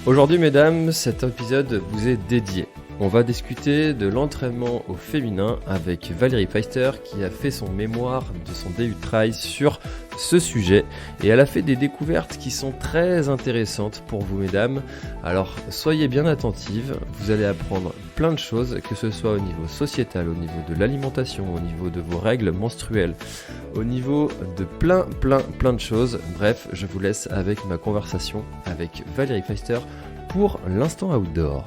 Aujourd'hui, mesdames, cet épisode vous est dédié. On va discuter de l'entraînement au féminin avec Valérie Pfeister qui a fait son mémoire de son DU Trail sur ce sujet et elle a fait des découvertes qui sont très intéressantes pour vous, mesdames. Alors soyez bien attentives, vous allez apprendre plein de choses, que ce soit au niveau sociétal, au niveau de l'alimentation, au niveau de vos règles menstruelles, au niveau de plein de choses. Bref, je vous laisse avec ma conversation avec Valérie Pfeister pour l'instant outdoor.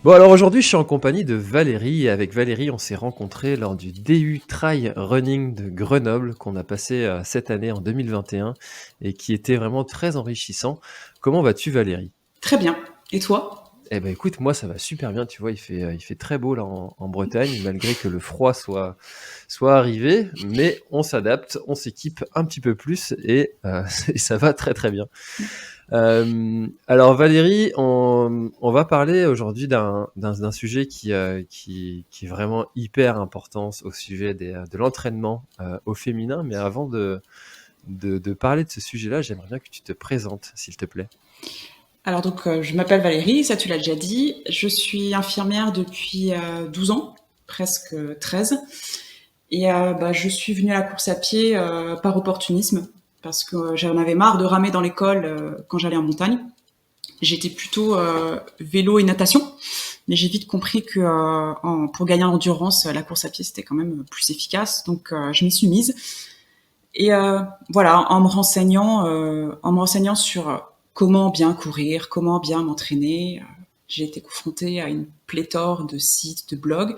Bon, alors aujourd'hui je suis en compagnie de Valérie et avec Valérie on s'est rencontrés lors du DU Trail Running de Grenoble qu'on a passé cette année en 2021 et qui était vraiment très enrichissant. Comment vas-tu, Valérie ? Très bien. Et toi ? Eh ben écoute, moi ça va super bien, tu vois, il fait très beau là en Bretagne, malgré que le froid soit arrivé, mais on s'adapte, on s'équipe un petit peu plus et ça va très bien. Alors Valérie, on va parler aujourd'hui d'un sujet qui est vraiment hyper important au sujet de l'entraînement au féminin, mais avant de parler de ce sujet-là, j'aimerais bien que tu te présentes, s'il te plaît. Alors donc, je m'appelle Valérie, ça tu l'as déjà dit. Je suis infirmière depuis 12 ans, presque 13. Et je suis venue à la course à pied par opportunisme, parce que j'en avais marre de ramer dans l'école quand j'allais en montagne. J'étais plutôt vélo et natation, mais j'ai vite compris que pour gagner en endurance, la course à pied c'était quand même plus efficace. Donc je m'y suis mise. Et voilà, en me renseignant sur comment bien courir, comment bien m'entraîner, j'ai été confrontée à une pléthore de sites, de blogs.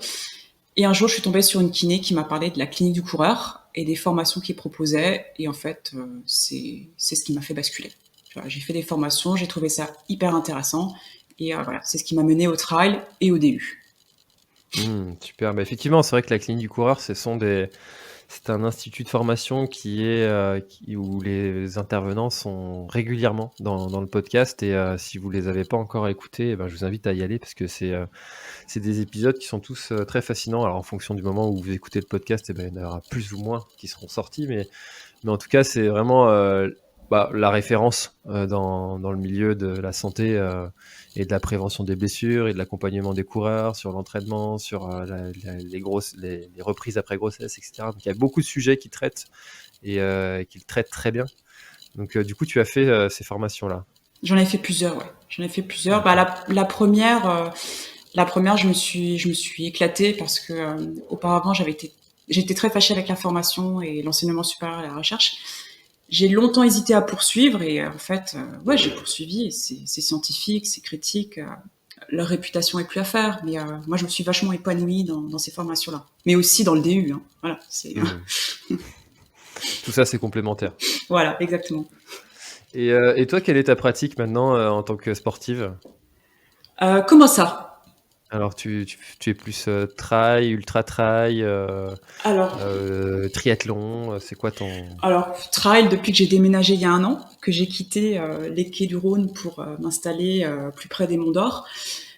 Et un jour, je suis tombée sur une kiné qui m'a parlé de la clinique du coureur et des formations qu'il proposait. Et en fait, c'est ce qui m'a fait basculer. Voilà, j'ai fait des formations, j'ai trouvé ça hyper intéressant. Et voilà, c'est ce qui m'a menée au trail et au DU. Super, bah, effectivement, c'est vrai que la clinique du coureur, c'est un institut de formation où les intervenants sont régulièrement dans le podcast et si vous les avez pas encore écoutés, je vous invite à y aller parce que c'est des épisodes qui sont tous très fascinants. Alors en fonction du moment où vous écoutez le podcast, il y en aura plus ou moins qui seront sortis, mais en tout cas c'est vraiment la référence dans le milieu de la santé et de la prévention des blessures et de l'accompagnement des coureurs sur l'entraînement, sur les reprises après grossesse, etc. Donc il y a beaucoup de sujets qu'ils traitent et qu'ils traitent très bien. Donc du coup, tu as fait ces formations-là. J'en ai fait plusieurs, ouais. J'en ai fait plusieurs. La première, je me suis éclatée parce que auparavant j'étais très fâchée avec la formation et l'enseignement supérieur et la recherche. J'ai longtemps hésité à poursuivre et en fait, j'ai poursuivi. Et c'est scientifique, c'est critique. Leur réputation est plus à faire, mais moi je me suis vachement épanouie dans ces formations-là, mais aussi dans le DU. Hein. Voilà, c'est tout ça, c'est complémentaire. Voilà, exactement. Et toi, quelle est ta pratique maintenant en tant que sportive ? Comment ça ? Alors, tu es plus trail, ultra trail, triathlon, c'est quoi ton... Alors, trail, depuis que j'ai déménagé il y a 1 an, que j'ai quitté les quais du Rhône pour m'installer plus près des Monts d'Or,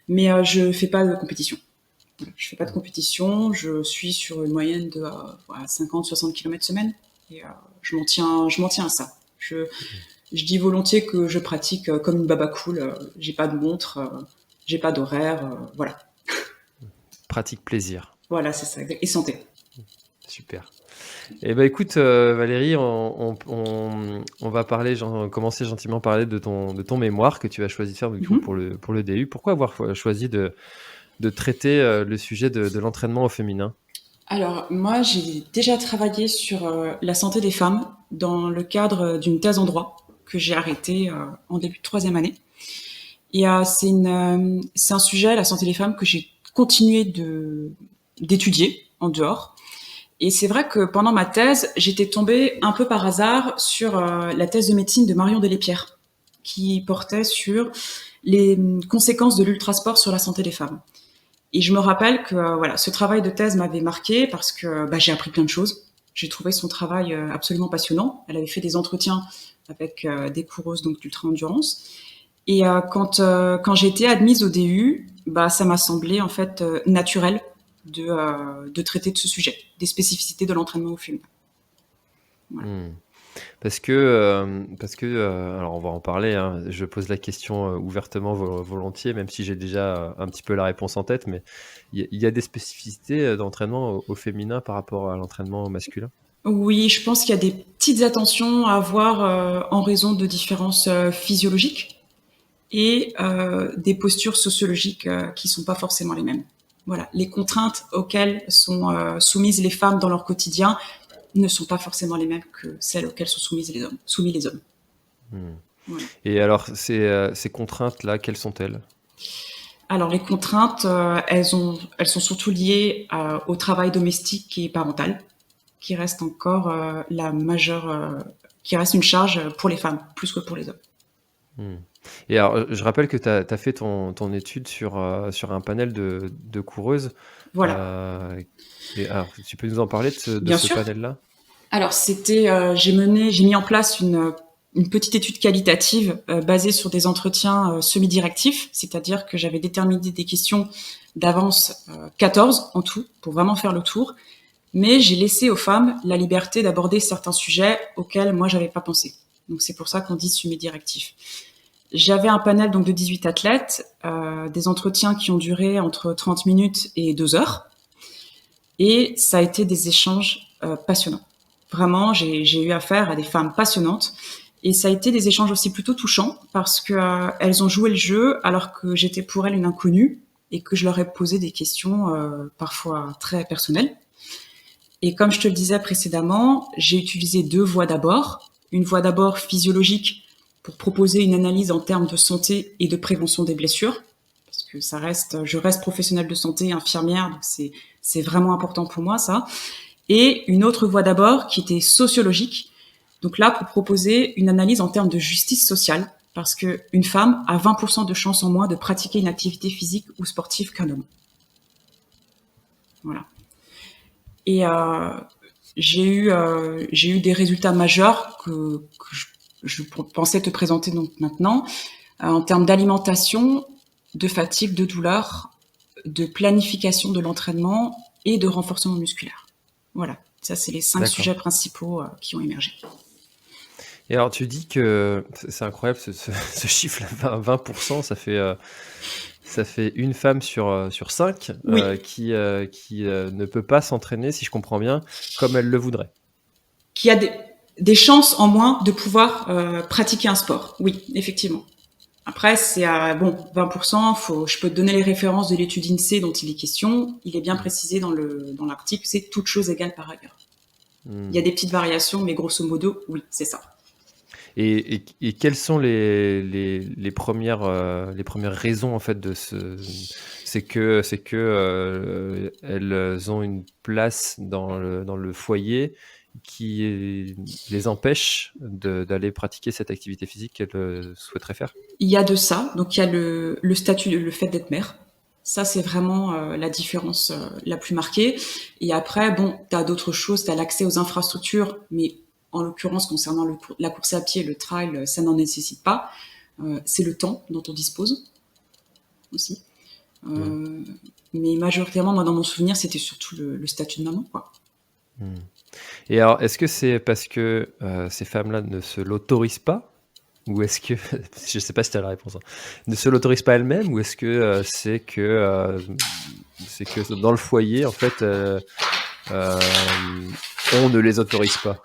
mais je fais pas de compétition. Je fais pas de compétition, je suis sur une moyenne de 50-60 km semaine, et je m'en tiens à ça. Je dis volontiers que je pratique comme une baba cool, j'ai pas de montre, j'ai pas d'horaire, voilà. Pratique plaisir. Voilà, c'est ça, et santé. Super. Eh ben écoute Valérie, on va commencer gentiment à parler de ton mémoire que tu as choisi de faire pour le DU. Pourquoi avoir choisi de traiter le sujet de l'entraînement au féminin ? Alors moi j'ai déjà travaillé sur la santé des femmes dans le cadre d'une thèse en droit que j'ai arrêtée en début de 3e année. Et c'est un sujet, la santé des femmes, que j'ai continué d'étudier en dehors. Et c'est vrai que pendant ma thèse, j'étais tombée un peu par hasard sur la thèse de médecine de Marion Delépierre, qui portait sur les conséquences de l'ultrasport sur la santé des femmes. Et je me rappelle que ce travail de thèse m'avait marquée parce que j'ai appris plein de choses. J'ai trouvé son travail absolument passionnant. Elle avait fait des entretiens avec des coureuses donc d'ultra-endurance. Et quand j'ai été admise au DU, ça m'a semblé en fait naturel de traiter de ce sujet, des spécificités de l'entraînement au féminin. Voilà. Alors on va en parler, hein. Je pose la question ouvertement, volontiers, même si j'ai déjà un petit peu la réponse en tête, mais il y a des spécificités d'entraînement au féminin par rapport à l'entraînement au masculin? Oui, je pense qu'il y a des petites attentions à avoir en raison de différences physiologiques et des postures sociologiques qui sont pas forcément les mêmes. Voilà, les contraintes auxquelles sont soumises les femmes dans leur quotidien ne sont pas forcément les mêmes que celles auxquelles sont soumis les hommes. Hmm. Voilà. Et alors, ces contraintes-là, quelles sont-elles? Alors les contraintes, elles sont surtout liées au travail domestique et parental, qui reste encore la majeure, qui reste une charge pour les femmes plus que pour les hommes. Hmm. Et alors, je rappelle que tu as fait ton étude sur un panel de coureuses. Voilà. Euh, et alors, tu peux nous en parler de Bien ce sûr. panel-là? Alors c'était, j'ai mis en place une petite étude qualitative basée sur des entretiens semi-directifs, c'est-à-dire que j'avais déterminé des questions d'avance 14 en tout pour vraiment faire le tour, mais j'ai laissé aux femmes la liberté d'aborder certains sujets auxquels moi j'avais pas pensé. Donc c'est pour ça qu'on dit semi-directif. J'avais un panel donc de 18 athlètes, des entretiens qui ont duré entre 30 minutes et 2 heures, et ça a été des échanges passionnants. Vraiment, j'ai eu affaire à des femmes passionnantes. Et ça a été des échanges aussi plutôt touchants parce que elles ont joué le jeu alors que j'étais pour elles une inconnue et que je leur ai posé des questions parfois très personnelles. Et comme je te le disais précédemment, j'ai utilisé deux voies d'abord. Une voie d'abord physiologique pour proposer une analyse en termes de santé et de prévention des blessures. Parce que je reste professionnelle de santé, infirmière, donc c'est vraiment important pour moi ça. Et une autre voie d'abord qui était sociologique. Donc là, pour proposer une analyse en termes de justice sociale, parce qu'une femme a 20% de chances en moins de pratiquer une activité physique ou sportive qu'un homme. Voilà. Et j'ai eu des résultats majeurs que je pensais te présenter donc maintenant, en termes d'alimentation, de fatigue, de douleur, de planification de l'entraînement et de renforcement musculaire. Voilà, ça c'est les 5 sujets principaux qui ont émergé. Et alors, tu dis que c'est incroyable ce chiffre-là, 20%, ça fait une femme sur 5 Oui. qui ne peut pas s'entraîner, si je comprends bien, comme elle le voudrait. Qui a des chances en moins de pouvoir pratiquer un sport. Oui, effectivement. Après, c'est à 20%. Je peux te donner les références de l'étude INSEE dont il est question. Il est bien précisé dans l'article, c'est toute chose égale par ailleurs. Il y a des petites variations, mais grosso modo, oui, c'est ça. Et quelles sont les premières raisons en fait de c'est que elles ont une place dans le foyer qui les empêche d'aller pratiquer cette activité physique qu'elles souhaiteraient faire? Il y a de ça. Donc il y a le statut, le fait d'être mère. Ça, c'est vraiment la différence la plus marquée. Et après, tu as d'autres choses. Tu as l'accès aux infrastructures, mais en l'occurrence, concernant la course à pied, le trail, ça n'en nécessite pas. C'est le temps dont on dispose aussi. Mais majoritairement, moi, dans mon souvenir, c'était surtout le statut de maman, quoi. Et alors, est-ce que c'est parce que ces femmes-là ne se l'autorisent pas? Ou est-ce que, je sais pas si tu as la réponse, hein, ne se l'autorisent pas elles-mêmes? Ou est-ce que c'est que dans le foyer, en fait, on ne les autorise pas?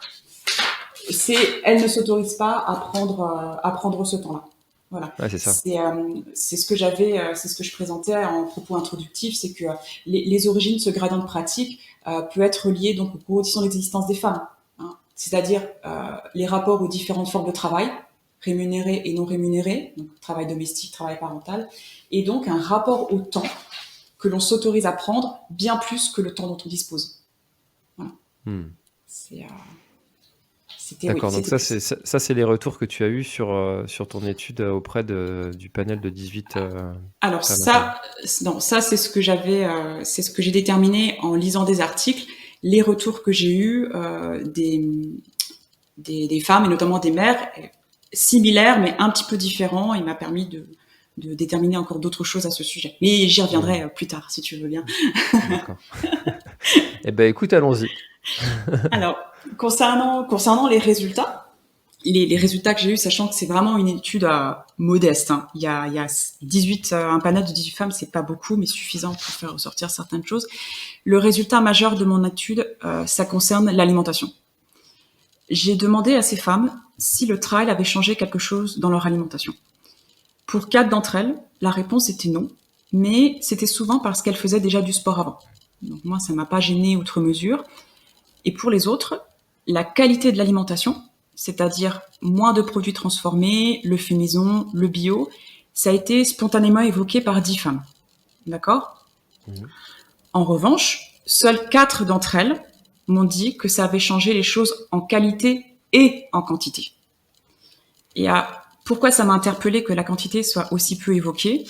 Elles ne s'autorisent pas à prendre ce temps-là. Voilà. Ouais, c'est ça. C'est ce que je présentais en propos introductif, c'est que les origines de ce gradient de pratique peut être lié donc aux conditions d'existence des femmes, hein. C'est-à-dire les rapports aux différentes formes de travail, rémunérés et non rémunérés, donc travail domestique, travail parental, et donc un rapport au temps que l'on s'autorise à prendre bien plus que le temps dont on dispose. Voilà. D'accord, donc ça c'est les retours que tu as eus sur ton étude auprès du panel de 18 Alors ça c'est ce que c'est ce que j'ai déterminé en lisant des articles, les retours que j'ai eus des femmes et notamment des mères similaires mais un petit peu différents. Il m'a permis de déterminer encore d'autres choses à ce sujet. Mais j'y reviendrai plus tard si tu veux bien. D'accord. Eh ben écoute, allons-y. Alors, Concernant les résultats, les résultats que j'ai eus, sachant que c'est vraiment une étude modeste, hein. Il y a 18, un panel de 18 femmes, c'est pas beaucoup, mais suffisant pour faire ressortir certaines choses. Le résultat majeur de mon étude, ça concerne l'alimentation. J'ai demandé à ces femmes si le trail avait changé quelque chose dans leur alimentation. Pour 4 d'entre elles, la réponse était non, mais c'était souvent parce qu'elles faisaient déjà du sport avant. Donc moi, ça m'a pas gênée outre mesure. Et pour les autres, la qualité de l'alimentation, c'est-à-dire moins de produits transformés, le fait maison, le bio, ça a été spontanément évoqué par 10 femmes. D'accord ? En revanche, seules 4 d'entre elles m'ont dit que ça avait changé les choses en qualité et en quantité. Et pourquoi ça m'a interpellée que la quantité soit aussi peu évoquée ?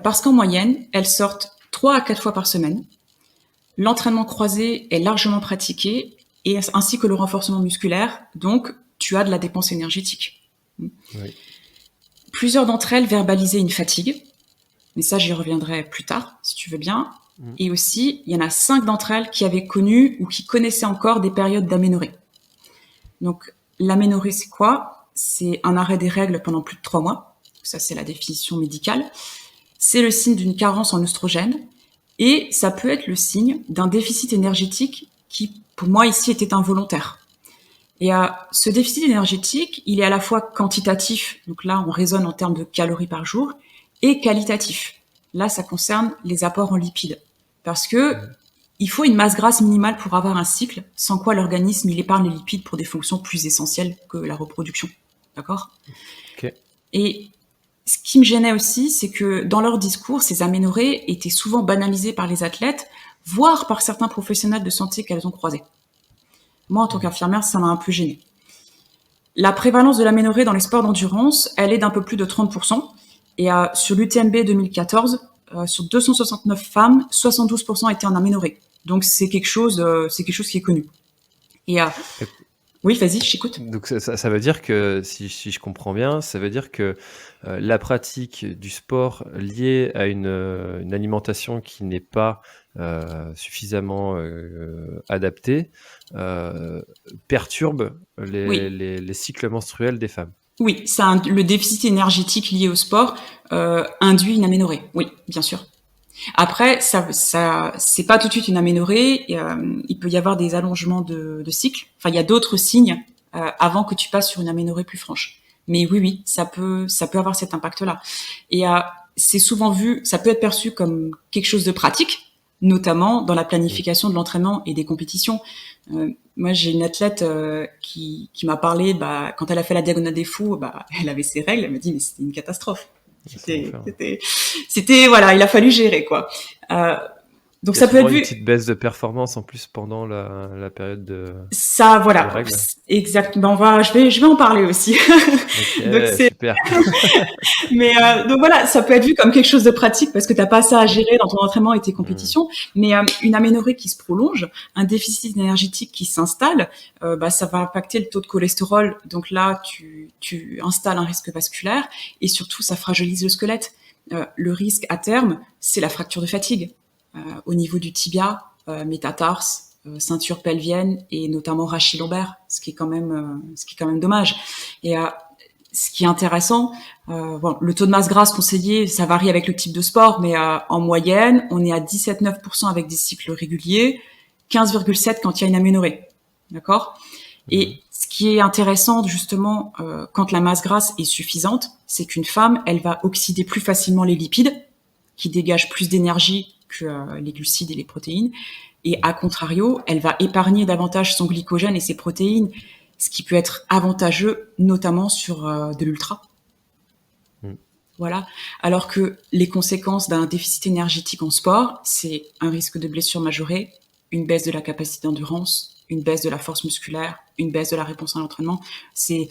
Parce qu'en moyenne, elles sortent 3 à 4 fois par semaine. L'entraînement croisé est largement pratiqué, et ainsi que le renforcement musculaire, donc tu as de la dépense énergétique. Oui. Plusieurs d'entre elles verbalisaient une fatigue, mais ça j'y reviendrai plus tard, si tu veux bien. Et aussi, il y en a 5 d'entre elles qui avaient connu ou qui connaissaient encore des périodes d'aménorrhée. Donc l'aménorrhée, c'est quoi ? C'est un arrêt des règles pendant plus de 3 mois. Ça, c'est la définition médicale. C'est le signe d'une carence en oestrogène, et ça peut être le signe d'un déficit énergétique qui, pour moi, ici, était involontaire. Et ce déficit énergétique, il est à la fois quantitatif, donc là, on raisonne en termes de calories par jour, et qualitatif. Là, ça concerne les apports en lipides. Parce que il faut une masse grasse minimale pour avoir un cycle, sans quoi l'organisme, il épargne les lipides pour des fonctions plus essentielles que la reproduction. D'accord ? Okay. Et ce qui me gênait aussi, c'est que dans leur discours, ces aménorrhées étaient souvent banalisées par les athlètes, voire par certains professionnels de santé qu'elles ont croisés. Moi, en tant qu'infirmière, ça m'a un peu gênée. La prévalence de l'aménorrhée dans les sports d'endurance, elle est d'un peu plus de 30%. Et sur l'UTMB 2014, sur 269 femmes, 72% étaient en aménorrhée. Donc c'est quelque chose qui est connu. Et oui, vas-y, je t'écoute. Donc ça veut dire que, si je comprends bien, ça veut dire que la pratique du sport liée à une alimentation qui n'est pas suffisamment adaptée perturbe les cycles menstruels des femmes. Oui, le déficit énergétique lié au sport induit une aménorrhée. Oui, bien sûr. Après, ça, c'est pas tout de suite une aménorrhée. Il peut y avoir des allongements de cycle. Enfin, il y a d'autres signes avant que tu passes sur une aménorrhée plus franche. Mais oui, ça peut avoir cet impact-là. Et c'est souvent vu, ça peut être perçu comme quelque chose de pratique, notamment dans la planification de l'entraînement et des compétitions. Moi, j'ai une athlète qui m'a parlé, quand elle a fait la diagonale des fous, elle avait ses règles. Elle m'a dit, mais c'était une catastrophe. C'était voilà, il a fallu gérer quoi. Donc ça peut être vu. Une petite baisse de performance en plus pendant la période de. Ça voilà, exactement. Je vais en parler aussi. Okay, donc c'est super. Mais donc voilà, ça peut être vu comme quelque chose de pratique parce que t'as pas ça à gérer dans ton entraînement et tes compétitions. Mais une aménorrhée qui se prolonge, un déficit énergétique qui s'installe, ça va impacter le taux de cholestérol. Donc là, tu installes un risque vasculaire et surtout ça fragilise le squelette. Le risque à terme, c'est la fracture de fatigue au niveau du tibia, métatarse, ceinture pelvienne et notamment rachis lombaire, ce qui est quand même dommage. Et ce qui est intéressant, le taux de masse grasse conseillé, ça varie avec le type de sport, mais en moyenne, on est à 17,9% avec des cycles réguliers, 15,7% quand il y a une aménorrhée. D'accord ? Et ce qui est intéressant, justement, quand la masse grasse est suffisante, c'est qu'une femme, elle va oxyder plus facilement les lipides, qui dégagent plus d'énergie que les glucides et les protéines. Et à contrario, elle va épargner davantage son glycogène et ses protéines, ce qui peut être avantageux, notamment sur de l'ultra. Voilà. Alors que les conséquences d'un déficit énergétique en sport, c'est un risque de blessure majorée, une baisse de la capacité d'endurance, une baisse de la force musculaire, une baisse de la réponse à l'entraînement. C'est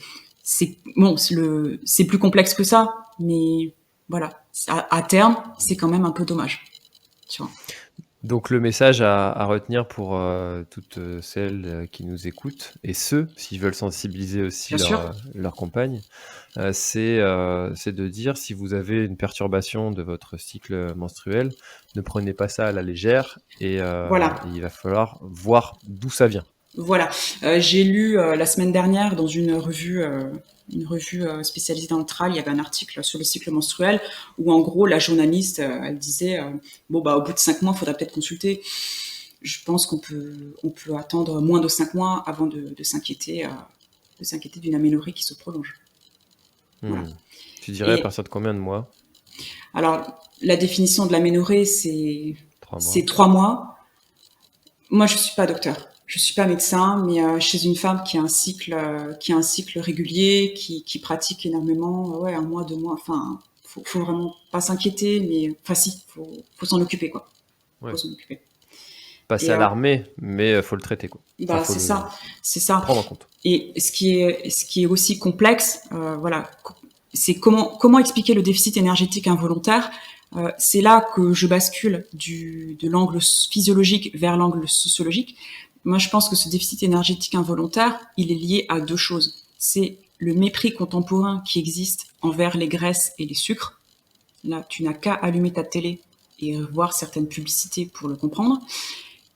plus complexe que ça, mais voilà. À terme, c'est quand même un peu dommage. Tu vois. Donc le message à retenir pour toutes celles qui nous écoutent et ceux, s'ils veulent sensibiliser aussi leur compagne, c'est de dire, si vous avez une perturbation de votre cycle menstruel, ne prenez pas ça à la légère et il va falloir voir d'où ça vient. Voilà. J'ai lu la semaine dernière dans une revue spécialisée dans le trail, il y avait un article sur le cycle menstruel où en gros la journaliste, elle disait bon bah au bout de 5 mois, il faudra peut-être consulter. Je pense qu'on peut attendre moins de 5 mois avant de s'inquiéter d'une aménorrhée qui se prolonge. Voilà. Tu dirais à Et partir de combien de mois? alors la définition de l'aménorrhée, c'est 3 mois. c'est 3 mois. Moi, je suis pas docteur, je suis pas médecin, mais chez une femme qui a un cycle régulier, qui pratique énormément, ouais, 1 mois, 2 mois, enfin, faut vraiment pas s'inquiéter, mais enfin si, faut s'en occuper quoi. Ouais. Faut s'en occuper. Pas Et s'alarmer, mais faut le traiter quoi. Enfin, bah faut c'est ça. prendre en compte. Et ce qui est aussi complexe, voilà, c'est comment expliquer le déficit énergétique involontaire. C'est là que je bascule de l'angle physiologique vers l'angle sociologique. Moi, je pense que ce déficit énergétique involontaire, il est lié à 2 choses. C'est le mépris contemporain qui existe envers les graisses et les sucres. Là, tu n'as qu'à allumer ta télé et voir certaines publicités pour le comprendre.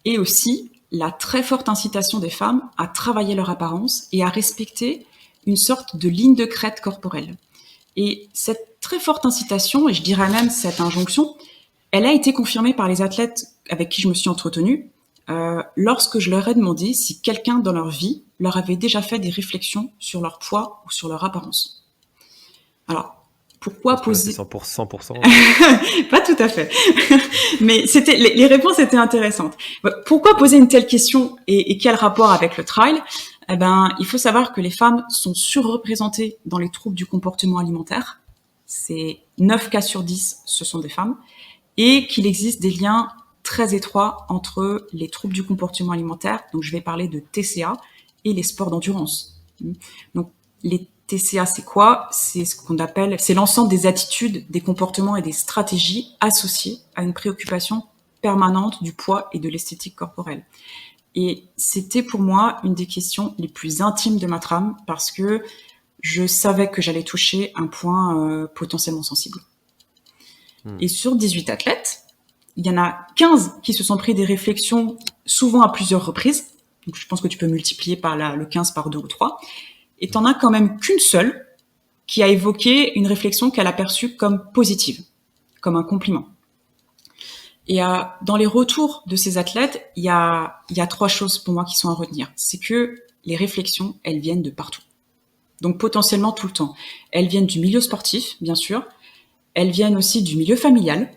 Et aussi la très forte incitation des femmes à travailler leur apparence et à respecter une sorte de ligne de crête corporelle. Et cette très forte incitation, et je dirais même cette injonction, elle a été confirmée par les athlètes avec qui je me suis entretenue lorsque je leur ai demandé si quelqu'un dans leur vie leur avait déjà fait des réflexions sur leur poids ou sur leur apparence. Alors, pourquoi poser... 100%. Pas tout à fait. Mais les réponses étaient intéressantes. Pourquoi poser une telle question et quel rapport avec le trail? Eh ben, il faut savoir que les femmes sont surreprésentées dans les troubles du comportement alimentaire. C'est 9 cas sur 10, ce sont des femmes. Et qu'il existe des liens très étroits entre les troubles du comportement alimentaire, donc je vais parler de TCA, et les sports d'endurance. Donc, les TCA, c'est quoi? C'est ce qu'on appelle, c'est l'ensemble des attitudes, des comportements et des stratégies associées à une préoccupation permanente du poids et de l'esthétique corporelle. Et c'était pour moi une des questions les plus intimes de ma trame parce que je savais que j'allais toucher un point potentiellement sensible. Et sur 18 athlètes, il y en a 15 qui se sont pris des réflexions souvent à plusieurs reprises. Donc je pense que tu peux multiplier par le 15 par 2 ou 3. Et t'en as quand même qu'une seule qui a évoqué une réflexion qu'elle a perçue comme positive, comme un compliment. Et dans les retours de ces athlètes, il y a 3 choses pour moi qui sont à retenir. C'est que les réflexions, elles viennent de partout. Donc potentiellement tout le temps. Elles viennent du milieu sportif, bien sûr. Elles viennent aussi du milieu familial,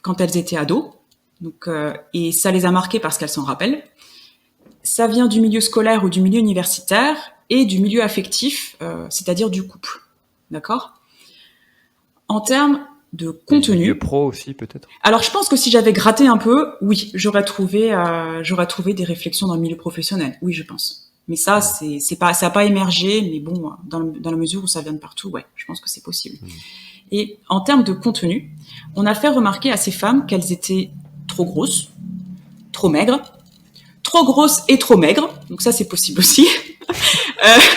quand elles étaient ados. Donc, et ça les a marquées parce qu'elles s'en rappellent. Ça vient du milieu scolaire ou du milieu universitaire et du milieu affectif, c'est-à-dire du couple. D'accord? En termes de contenu... Milieu pro aussi, peut-être? Alors, je pense que si j'avais gratté un peu, oui, j'aurais trouvé des réflexions dans le milieu professionnel. Oui, je pense. Mais ça, ça n'a pas émergé, mais bon, dans la mesure où ça vient de partout, ouais, je pense que c'est possible. Et en termes de contenu, on a fait remarquer à ces femmes qu'elles étaient trop grosses, trop maigres, trop grosses et trop maigres. Donc ça, c'est possible aussi.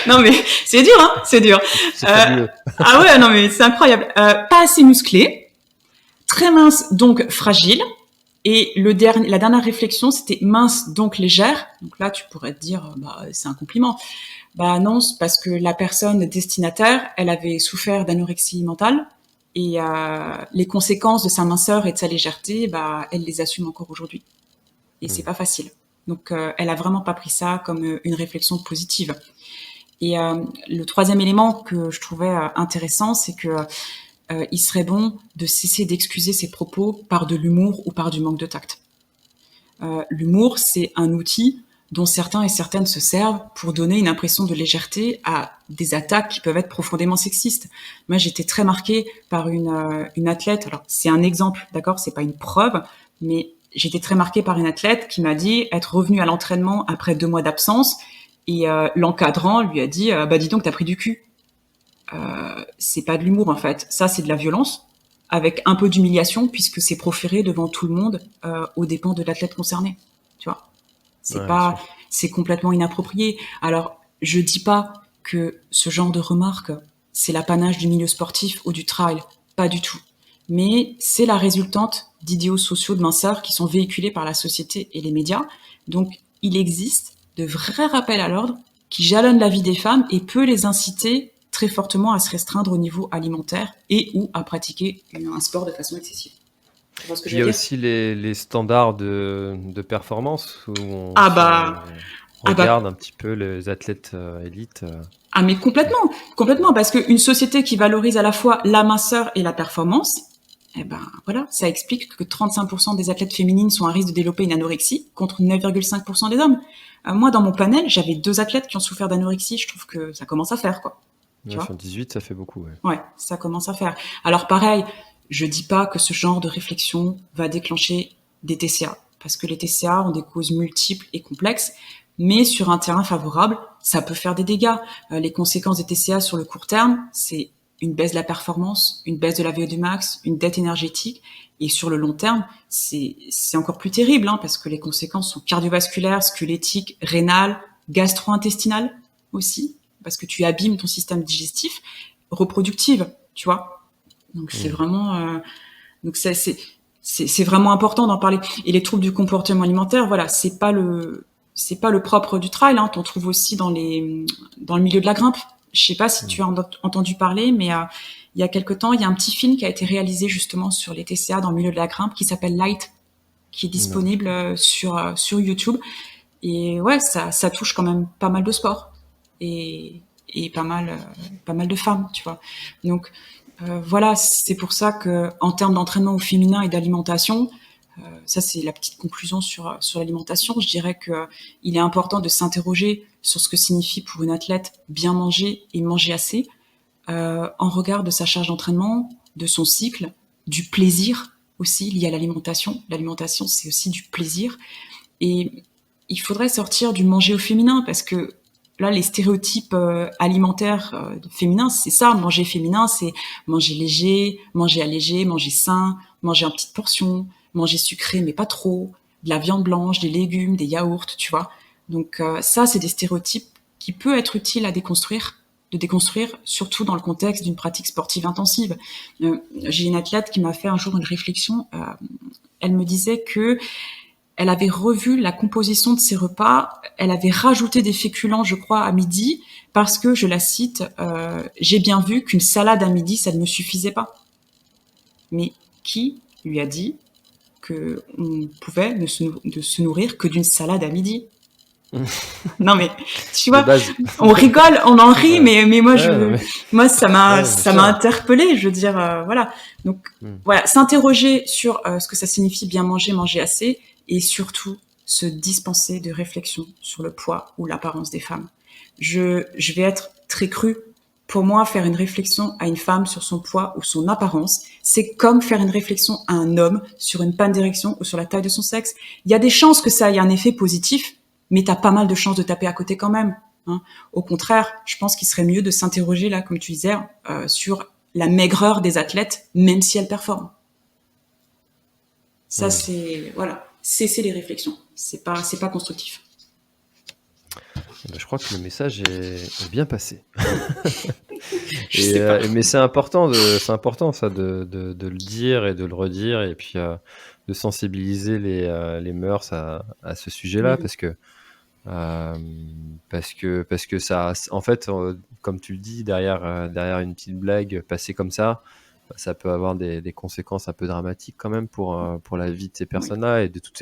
Non mais c'est dur, hein, c'est dur. Ah ouais, non mais c'est incroyable. Pas assez musclées, très minces donc fragiles. Et la dernière réflexion, c'était mince donc légère. Donc là, tu pourrais te dire, bah c'est un compliment. Bah non, c'est parce que la personne destinataire, elle avait souffert d'anorexie mentale et les conséquences de sa minceur et de sa légèreté, bah elle les assume encore aujourd'hui. Et c'est pas facile. Donc elle a vraiment pas pris ça comme une réflexion positive. Et le troisième élément que je trouvais intéressant, c'est que il serait bon de cesser d'excuser ses propos par de l'humour ou par du manque de tact. L'humour, c'est un outil dont certains et certaines se servent pour donner une impression de légèreté à des attaques qui peuvent être profondément sexistes. Moi, j'étais très marquée par une athlète. Alors, c'est un exemple, d'accord, c'est pas une preuve, mais j'étais très marquée par une athlète qui m'a dit être revenue à l'entraînement après 2 mois d'absence et l'encadrant lui a dit bah dis donc t'as pris du cul. C'est pas de l'humour en fait, ça c'est de la violence avec un peu d'humiliation puisque c'est proféré devant tout le monde aux dépens de l'athlète concerné. Tu vois, c'est complètement inapproprié. Alors je dis pas que ce genre de remarques c'est l'apanage du milieu sportif ou du trail, pas du tout. Mais c'est la résultante d'idéaux sociaux de minceur qui sont véhiculés par la société et les médias. Donc, il existe de vrais rappels à l'ordre qui jalonnent la vie des femmes et peut les inciter très fortement à se restreindre au niveau alimentaire et ou à pratiquer un sport de façon excessive. Tu vois ce que je Il y veux a dire? aussi les standards de performance où Ah bah, on ah bah, regarde un petit peu les athlètes élites. ah mais complètement, complètement, parce qu'une société qui valorise à la fois la minceur et la performance, eh ben voilà, ça explique que 35% des athlètes féminines sont à risque de développer une anorexie contre 9,5% des hommes. Moi, dans mon panel, j'avais 2 athlètes qui ont souffert d'anorexie. Je trouve que ça commence à faire, quoi. Tu Ouais, vois? sur 18, ça fait beaucoup. Ouais. Ouais, ça commence à faire. Alors pareil, je dis pas que ce genre de réflexion va déclencher des TCA, parce que les TCA ont des causes multiples et complexes, mais sur un terrain favorable, ça peut faire des dégâts. Les conséquences des TCA sur le court terme, c'est une baisse de la performance, une baisse de la VO2 max, une dette énergétique, et sur le long terme, c'est encore plus terrible, hein, parce que les conséquences sont cardiovasculaires, squelettiques, rénales, gastro-intestinales aussi, parce que tu abîmes ton système digestif, reproductive, tu vois. Donc c'est vraiment, donc c'est vraiment important d'en parler. Et les troubles du comportement alimentaire, voilà, c'est pas le propre du trail. Hein. T'en trouves aussi dans le milieu de la grimpe. Je sais pas si tu as entendu parler, mais il y a quelque temps, il y a un petit film qui a été réalisé justement sur les TCA dans le milieu de la grimpe qui s'appelle Light, qui est Non. disponible sur YouTube. Et ouais, ça touche quand même pas mal de sports et pas mal de femmes, tu vois. Donc voilà, c'est pour ça que en termes d'entraînement au féminin et d'alimentation, ça c'est la petite conclusion sur l'alimentation. Je dirais que il est important de s'interroger sur ce que signifie pour une athlète bien manger et manger assez, en regard de sa charge d'entraînement, de son cycle, du plaisir aussi lié à l'alimentation. L'alimentation c'est aussi du plaisir et il faudrait sortir du manger au féminin parce que là, les stéréotypes alimentaires féminins, c'est ça. Manger féminin, c'est manger léger, manger allégé, manger sain, manger en petites portions, manger sucré mais pas trop, de la viande blanche, des légumes, des yaourts, tu vois. Donc ça, c'est des stéréotypes qui peuvent être utiles à de déconstruire, surtout dans le contexte d'une pratique sportive intensive. J'ai une athlète qui m'a fait un jour une réflexion. Elle me disait que elle avait revu la composition de ses repas. Elle avait rajouté des féculents, je crois, à midi, parce que, je la cite, j'ai bien vu qu'une salade à midi, ça ne me suffisait pas. Mais qui lui a dit qu'on pouvait ne se nourrir que d'une salade à midi? Non mais tu De vois, base. on rigole, on en rit, Ouais. mais Ouais, non, mais- moi ouais, bien ça m'a sûr. interpellée. Je veux dire, voilà. Donc voilà, s'interroger sur ce que ça signifie bien manger, manger assez, et surtout se dispenser de réflexion sur le poids ou l'apparence des femmes. Je vais être très crue. Pour moi, faire une réflexion à une femme sur son poids ou son apparence, c'est comme faire une réflexion à un homme sur une panne d'érection ou sur la taille de son sexe. Il y a des chances que ça ait un effet positif, mais t'as pas mal de chances de taper à côté quand même. Hein. Au contraire, je pense qu'il serait mieux de s'interroger là, comme tu disais, sur la maigreur des athlètes, même si elles performent. Ça, c'est voilà, cesser les réflexions. C'est pas constructif. Ben, je crois que le message est bien passé. Je sais pas. Mais c'est important, ça de le dire et de le redire et puis de sensibiliser les mœurs à ce sujet-là parce que ça, en fait, comme tu le dis, derrière une petite blague passée comme ça peut avoir des conséquences un peu dramatiques quand même pour la vie de ces personnes-là et de toutes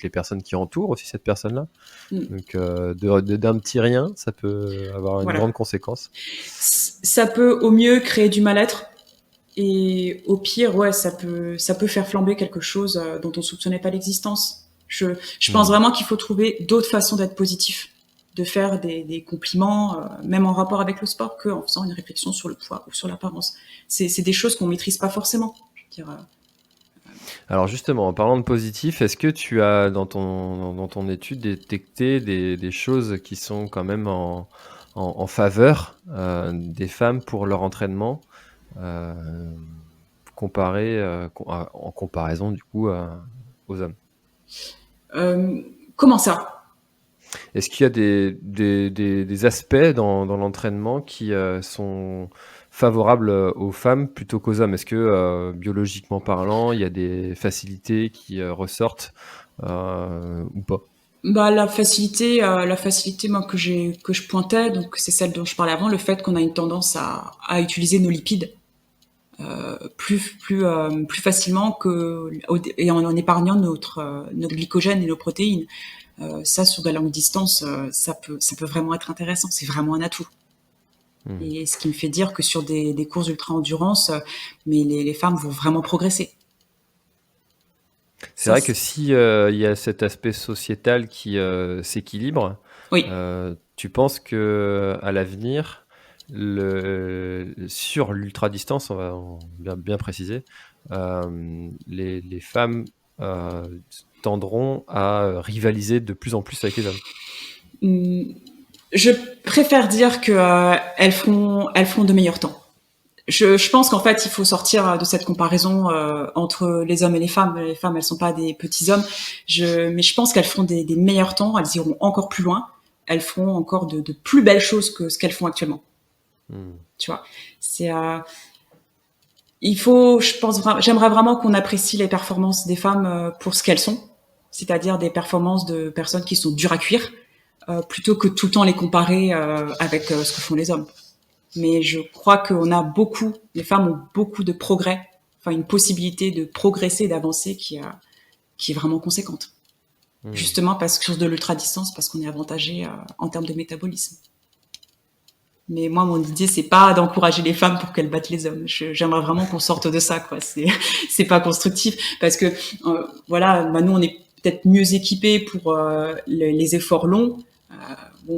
les personnes qui entourent aussi cette personne-là. Donc, d'un petit rien, ça peut avoir une grande conséquence. Ça peut au mieux créer du mal-être et au pire, ouais, ça peut faire flamber quelque chose dont on soupçonnait pas l'existence. Je pense vraiment qu'il faut trouver d'autres façons d'être positif, de faire des compliments, même en rapport avec le sport, qu'en faisant une réflexion sur le poids ou sur l'apparence. C'est des choses qu'on maîtrise pas forcément. Je veux dire, Alors justement, en parlant de positif, est-ce que tu as dans ton étude détecté des choses qui sont quand même en faveur des femmes pour leur entraînement en comparaison du coup aux hommes? comment ça? Est-ce qu'il y a des aspects dans l'entraînement qui sont favorables aux femmes plutôt qu'aux hommes? Est-ce que biologiquement parlant, il y a des facilités qui ressortent ou pas? La facilité moi que je pointais, donc c'est celle dont je parlais avant, le fait qu'on a une tendance à utiliser nos lipides plus facilement et en épargnant notre glycogène et nos protéines. Ça, sur de la longue distance, ça peut vraiment être intéressant. C'est vraiment un atout. Hmm. Et ce qui me fait dire que sur des courses ultra-endurance, mais les femmes vont vraiment progresser. C'est Ça, vrai que si il y a cet aspect sociétal qui s'équilibre, oui. tu penses que à l'avenir, sur l'ultra distance, on va bien préciser, les femmes tendront à rivaliser de plus en plus avec les hommes. Je préfère dire que elles font de meilleurs temps. Je pense qu'en fait, il faut sortir de cette comparaison entre les hommes et les femmes. Les femmes, elles sont pas des petits hommes. Mais je pense qu'elles feront des meilleurs temps. Elles iront encore plus loin. Elles feront encore de plus belles choses que ce qu'elles font actuellement. Tu vois, c'est j'aimerais vraiment qu'on apprécie les performances des femmes pour ce qu'elles sont, c'est-à-dire des performances de personnes qui sont dures à cuire, plutôt que tout le temps les comparer avec ce que font les hommes. Mais je crois les femmes ont beaucoup de progrès, enfin une possibilité de progresser, d'avancer qui est vraiment conséquente. Justement parce que sur de l'ultra-distance, parce qu'on est avantagé en termes de métabolisme. Mais moi, mon idée, c'est pas d'encourager les femmes pour qu'elles battent les hommes. J'aimerais vraiment qu'on sorte de ça, quoi. C'est pas constructif parce que nous, on est peut-être mieux équipés pour les efforts longs.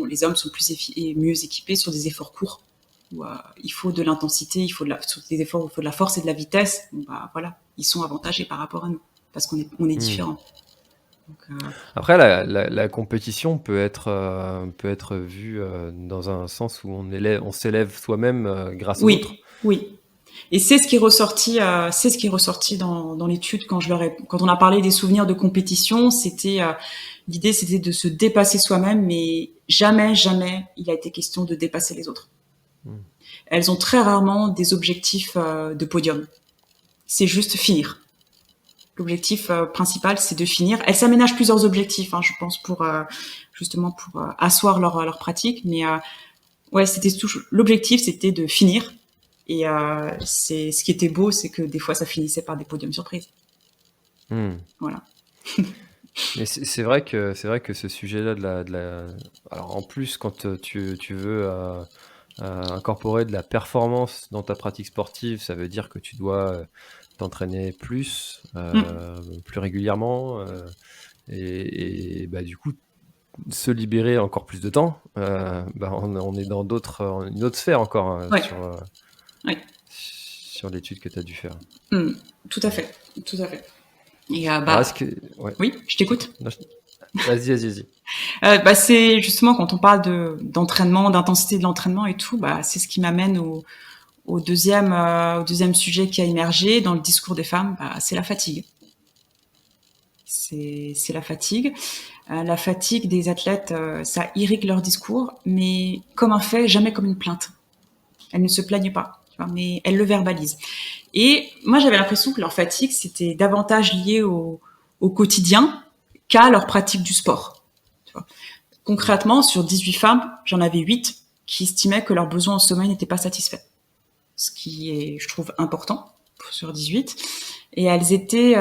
Les hommes sont mieux équipés sur des efforts courts où il faut de l'intensité, sur des efforts où il faut de la force et de la vitesse. Ils sont avantagés par rapport à nous parce qu'on est différents. Après, la compétition peut être vue dans un sens où on s'élève soi-même grâce aux autres. Oui. Et c'est ce qui est ressorti dans l'étude quand on a parlé des souvenirs de compétition. L'idée, c'était de se dépasser soi-même, mais jamais il a été question de dépasser les autres. Elles ont très rarement des objectifs de podium. C'est juste finir. L'objectif principal, c'est de finir. Elles s'aménagent plusieurs objectifs, je pense, pour asseoir leur pratique. Mais l'objectif, c'était de finir. Et c'est ce qui était beau, c'est que des fois, ça finissait par des podiums surprises. Voilà. Mais c'est vrai que ce sujet-là alors en plus, quand tu veux incorporer de la performance dans ta pratique sportive, ça veut dire que tu dois t'entraîner plus régulièrement et du coup se libérer encore plus de temps. On est dans une autre sphère encore sur l'étude que tu as dû faire. Tout à fait. Et Oui, je t'écoute. Vas-y. C'est justement quand on parle d'entraînement, d'intensité de l'entraînement et tout, c'est ce qui m'amène au deuxième sujet qui a émergé dans le discours des femmes, c'est la fatigue. C'est la fatigue. La fatigue des athlètes, ça irrigue leur discours, mais comme un fait, jamais comme une plainte. Elles ne se plaignent pas, mais elles le verbalisent. Et moi, j'avais l'impression que leur fatigue, c'était davantage lié au quotidien qu'à leur pratique du sport. Concrètement, sur 18 femmes, j'en avais 8 qui estimaient que leurs besoins en sommeil n'étaient pas satisfaits. Ce qui est, je trouve, important sur 18. Et elles étaient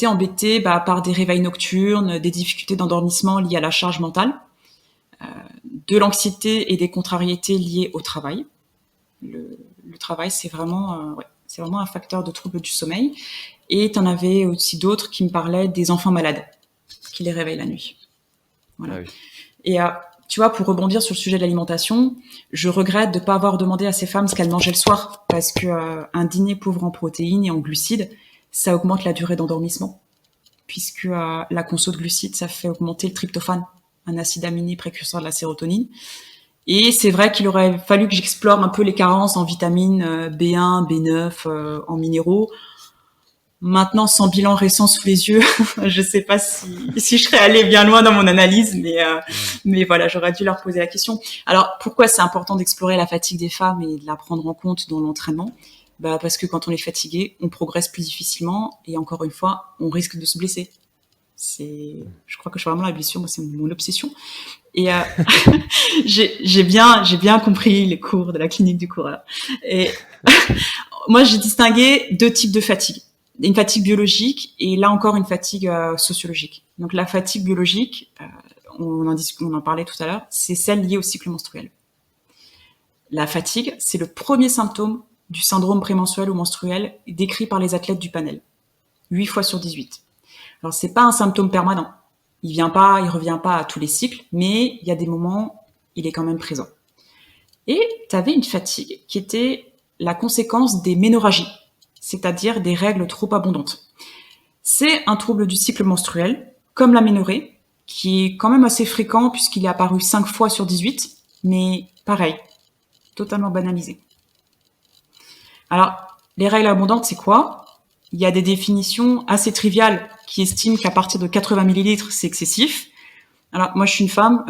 embêtées par des réveils nocturnes, des difficultés d'endormissement liées à la charge mentale, de l'anxiété et des contrariétés liées au travail. Le travail, c'est vraiment un facteur de trouble du sommeil. Et tu en avais aussi d'autres qui me parlaient des enfants malades qui les réveillent la nuit. Voilà. Ah oui. Et tu vois, pour rebondir sur le sujet de l'alimentation, je regrette de ne pas avoir demandé à ces femmes ce qu'elles mangeaient le soir, parce que un dîner pauvre en protéines et en glucides, ça augmente la durée d'endormissement, puisque la conso de glucides, ça fait augmenter le tryptophane, un acide aminé précurseur de la sérotonine. Et c'est vrai qu'il aurait fallu que j'explore un peu les carences en vitamines B1, B9, en minéraux. Maintenant, sans bilan récent sous les yeux, je sais pas si je serais allée bien loin dans mon analyse, mais voilà, j'aurais dû leur poser la question. Alors, pourquoi c'est important d'explorer la fatigue des femmes et de la prendre en compte dans l'entraînement ? Parce que quand on est fatigué, on progresse plus difficilement et encore une fois, on risque de se blesser. Je crois que je suis vraiment la blessure, moi c'est mon obsession. Et j'ai bien compris les cours de la clinique du coureur. Et moi j'ai distingué deux types de fatigue. Une fatigue biologique et là encore une fatigue sociologique. Donc la fatigue biologique, on en parlait tout à l'heure, c'est celle liée au cycle menstruel. La fatigue, c'est le premier symptôme du syndrome prémenstruel ou menstruel décrit par les athlètes du panel. 8 fois sur 18. Alors c'est pas un symptôme permanent. Il revient pas à tous les cycles, mais il y a des moments, il est quand même présent. Et tu avais une fatigue qui était la conséquence des ménorrhagies, c'est-à-dire des règles trop abondantes. C'est un trouble du cycle menstruel, comme l'aménorrhée, qui est quand même assez fréquent puisqu'il est apparu 5 fois sur 18, mais pareil, totalement banalisé. Alors, les règles abondantes, c'est quoi ? Il y a des définitions assez triviales qui estiment qu'à partir de 80 millilitres, c'est excessif. Alors, moi, je suis une femme,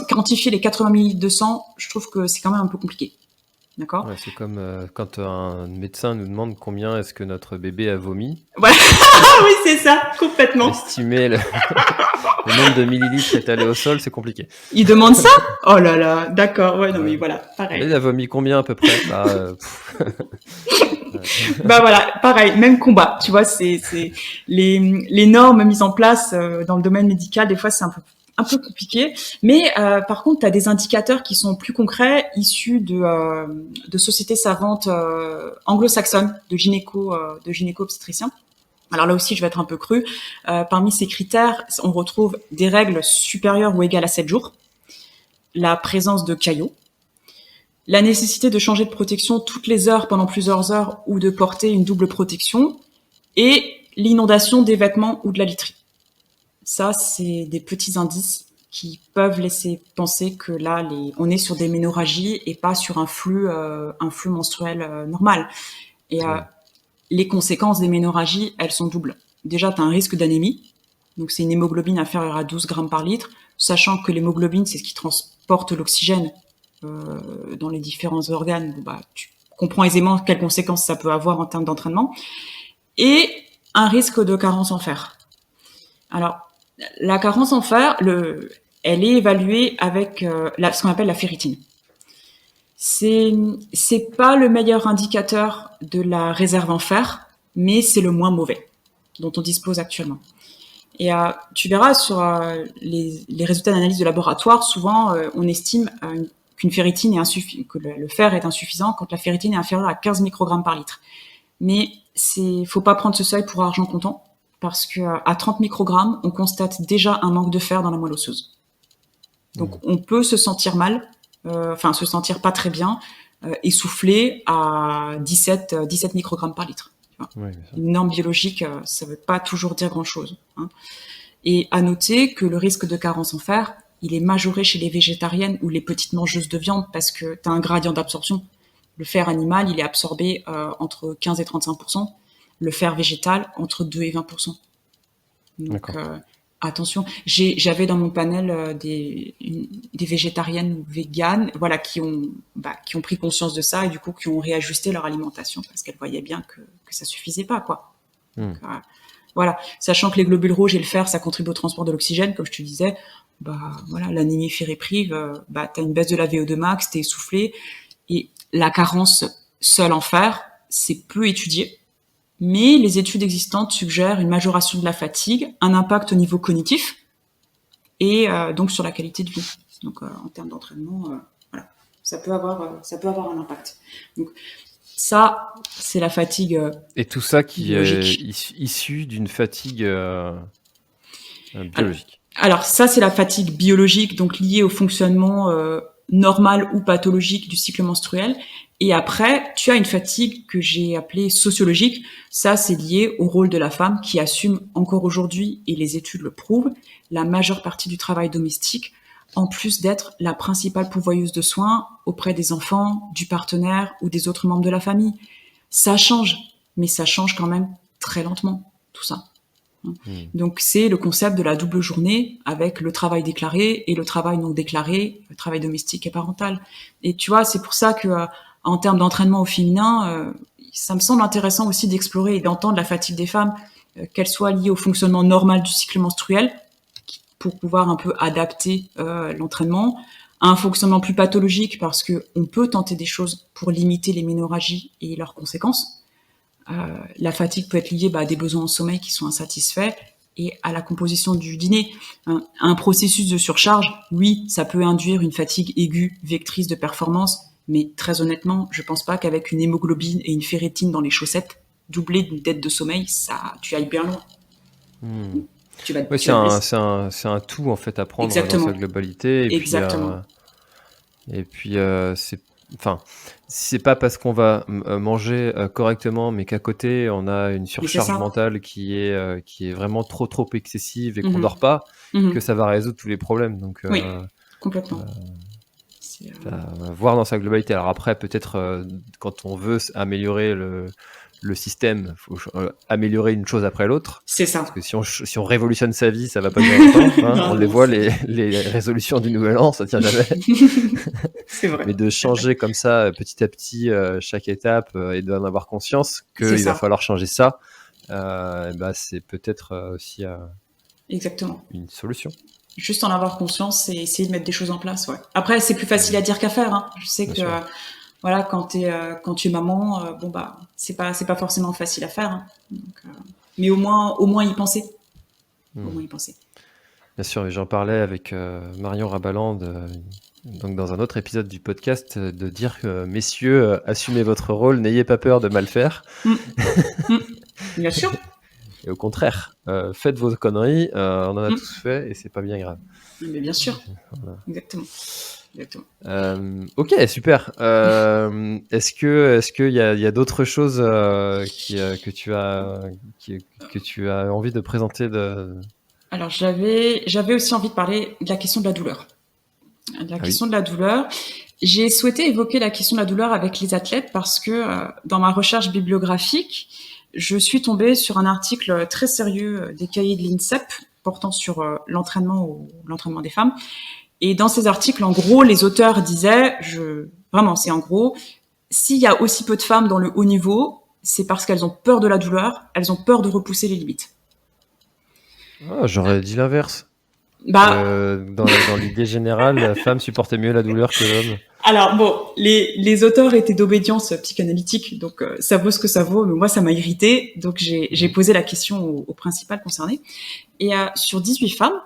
quantifier les 80 millilitres de sang, je trouve que c'est quand même un peu compliqué. D'accord ? Ouais, c'est comme quand un médecin nous demande combien est-ce que notre bébé a vomi. Ouais, oui, c'est ça, complètement. Estimer le nombre de millilitres étalés au sol, c'est compliqué. Il demande ça ? Oh là là, d'accord, ouais, non mais voilà, pareil. Il a vomi combien à peu près ? Bah voilà, pareil, même combat, tu vois, c'est les normes mises en place dans le domaine médical, des fois c'est un peu compliqué, mais par contre, tu as des indicateurs qui sont plus concrets, issus de sociétés savantes anglo-saxonnes, de gynéco-obstétriciens. Alors là aussi, je vais être un peu crue. Parmi ces critères, on retrouve des règles supérieures ou égales à 7 jours, la présence de caillots, la nécessité de changer de protection toutes les heures pendant plusieurs heures ou de porter une double protection, et l'inondation des vêtements ou de la literie. Ça, c'est des petits indices qui peuvent laisser penser que là, on est sur des ménorrhagies et pas sur un flux menstruel normal. Et les conséquences des ménorrhagies, elles sont doubles. Déjà, tu as un risque d'anémie, donc c'est une hémoglobine inférieure à 12 grammes par litre, sachant que l'hémoglobine, c'est ce qui transporte l'oxygène dans les différents organes. Bon, bah, tu comprends aisément quelles conséquences ça peut avoir en termes d'entraînement. Et un risque de carence en fer. Alors, la carence en fer, elle est évaluée avec ce qu'on appelle la ferritine. C'est pas le meilleur indicateur de la réserve en fer, mais c'est le moins mauvais dont on dispose actuellement. Et tu verras sur les résultats d'analyse de laboratoire, souvent on estime qu'une ferritine que le fer est insuffisant quand la ferritine est inférieure à 15 microgrammes par litre. Mais faut pas prendre ce seuil pour argent comptant, parce que à 30 microgrammes, on constate déjà un manque de fer dans la moelle osseuse. Donc on peut se sentir mal, se sentir pas très bien, essoufflé à 17 microgrammes par litre. Oui, une norme biologique, ça veut pas toujours dire grand-chose. Hein. Et à noter que le risque de carence en fer, il est majoré chez les végétariennes ou les petites mangeuses de viande parce que tu as un gradient d'absorption. Le fer animal, il est absorbé entre 15 et 35%. Le fer végétal, entre 2 et 20%. Donc, attention. J'avais dans mon panel des végétariennes ou véganes, voilà, qui ont pris conscience de ça et du coup qui ont réajusté leur alimentation parce qu'elles voyaient bien que ça suffisait pas, quoi. Donc, voilà, sachant que les globules rouges et le fer, ça contribue au transport de l'oxygène, comme je te disais. Voilà, l'anémie ferriprive, t'as une baisse de la VO2 max, t'es essoufflé, et la carence seule en fer, c'est peu étudié. Mais les études existantes suggèrent une majoration de la fatigue, un impact au niveau cognitif et donc sur la qualité de vie. Donc en termes d'entraînement, voilà, ça peut avoir un impact. Donc ça, c'est la fatigue. Et tout ça qui biologique. est issu d'une fatigue biologique. Alors ça, c'est la fatigue biologique, donc liée au fonctionnement normal ou pathologique du cycle menstruel. Et après, tu as une fatigue que j'ai appelée sociologique. Ça, c'est lié au rôle de la femme qui assume encore aujourd'hui, et les études le prouvent, la majeure partie du travail domestique, en plus d'être la principale pourvoyeuse de soins auprès des enfants, du partenaire ou des autres membres de la famille. Ça change, mais ça change quand même très lentement, tout ça. Donc c'est le concept de la double journée avec le travail déclaré et le travail non déclaré, le travail domestique et parental. Et tu vois, c'est pour ça que en termes d'entraînement au féminin, ça me semble intéressant aussi d'explorer et d'entendre la fatigue des femmes, qu'elles soient liées au fonctionnement normal du cycle menstruel, pour pouvoir un peu adapter l'entraînement, à un fonctionnement plus pathologique parce que on peut tenter des choses pour limiter les ménorrhagies et leurs conséquences. La fatigue peut être liée à des besoins en sommeil qui sont insatisfaits et à la composition du dîner. Un processus de surcharge, oui, ça peut induire une fatigue aiguë, vectrice de performance, mais très honnêtement, je pense pas qu'avec une hémoglobine et une ferritine dans les chaussettes, doublée d'une dette de sommeil, tu ailles bien loin. Tu vas Ouais, c'est un tout en fait à prendre Exactement. dans sa globalité. Exactement. C'est pas parce qu'on va manger correctement, mais qu'à côté on a une surcharge mentale qui est vraiment trop excessive et qu'on dort pas, que ça va résoudre tous les problèmes. Donc, oui, complètement. Voir dans sa globalité. Alors après, peut-être quand on veut améliorer le système, faut améliorer une chose après l'autre. C'est ça. Parce que si on révolutionne sa vie, ça va pas durer longtemps. Hein. On les voit, les résolutions du nouvel an, ça tient jamais. C'est vrai. Mais de changer comme ça, petit à petit, chaque étape, et d'en avoir conscience qu'il va falloir changer ça, c'est peut-être aussi exactement. une solution. Juste en avoir conscience et essayer de mettre des choses en place. Ouais. Après, c'est plus facile à dire qu'à faire. Hein. Je sais que voilà, quand tu es maman, c'est pas forcément facile à faire. Hein. Donc, mais au moins y penser. Au moins y penser. Bien sûr, j'en parlais avec Marion Rabaland, donc dans un autre épisode du podcast, de dire que messieurs, assumez votre rôle, n'ayez pas peur de mal faire. Bien sûr. Et au contraire, faites vos conneries, on en a tous fait et c'est pas bien grave. Mais bien sûr. Voilà. Exactement. Ok, super. Est-ce qu'il y a d'autres choses que tu as envie de présenter Alors j'avais aussi envie de parler de la question de la douleur. De la douleur. J'ai souhaité évoquer la question de la douleur avec les athlètes parce que dans ma recherche bibliographique, je suis tombée sur un article très sérieux des cahiers de l'INSEP portant sur l'entraînement des femmes. Et dans ces articles, en gros, les auteurs disaient, vraiment, c'est en gros, s'il y a aussi peu de femmes dans le haut niveau, c'est parce qu'elles ont peur de la douleur, elles ont peur de repousser les limites. J'aurais dit l'inverse. Dans l'idée générale, la femme supportait mieux la douleur que l'homme. Alors bon, les auteurs étaient d'obédience psychanalytique, donc ça vaut ce que ça vaut, mais moi ça m'a irritée, donc j'ai posé la question aux principales concernées. Et sur 18 femmes,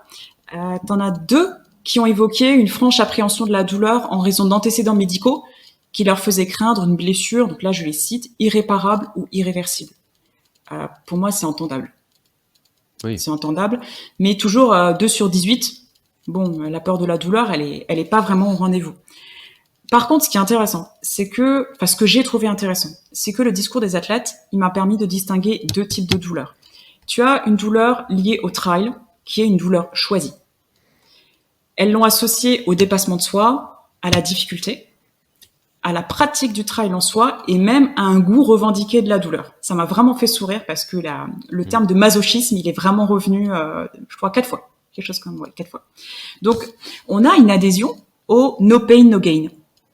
t'en as 2 qui ont évoqué une franche appréhension de la douleur en raison d'antécédents médicaux qui leur faisaient craindre une blessure, donc là je les cite, irréparable ou irréversible. Pour moi c'est entendable. Oui. C'est entendable, mais toujours 2 sur 18, bon, la peur de la douleur, elle est pas vraiment au rendez-vous. Par contre, ce qui est intéressant, ce que j'ai trouvé intéressant, c'est que le discours des athlètes, il m'a permis de distinguer 2 types de douleurs. Tu as une douleur liée au trail, qui est une douleur choisie. Elles l'ont associée au dépassement de soi, à la difficulté, à la pratique du trail en soi et même à un goût revendiqué de la douleur. Ça m'a vraiment fait sourire parce que le terme de masochisme, il est vraiment revenu, je crois, 4 fois. Quelque chose comme 4 fois. Donc, on a une adhésion au no pain, no gain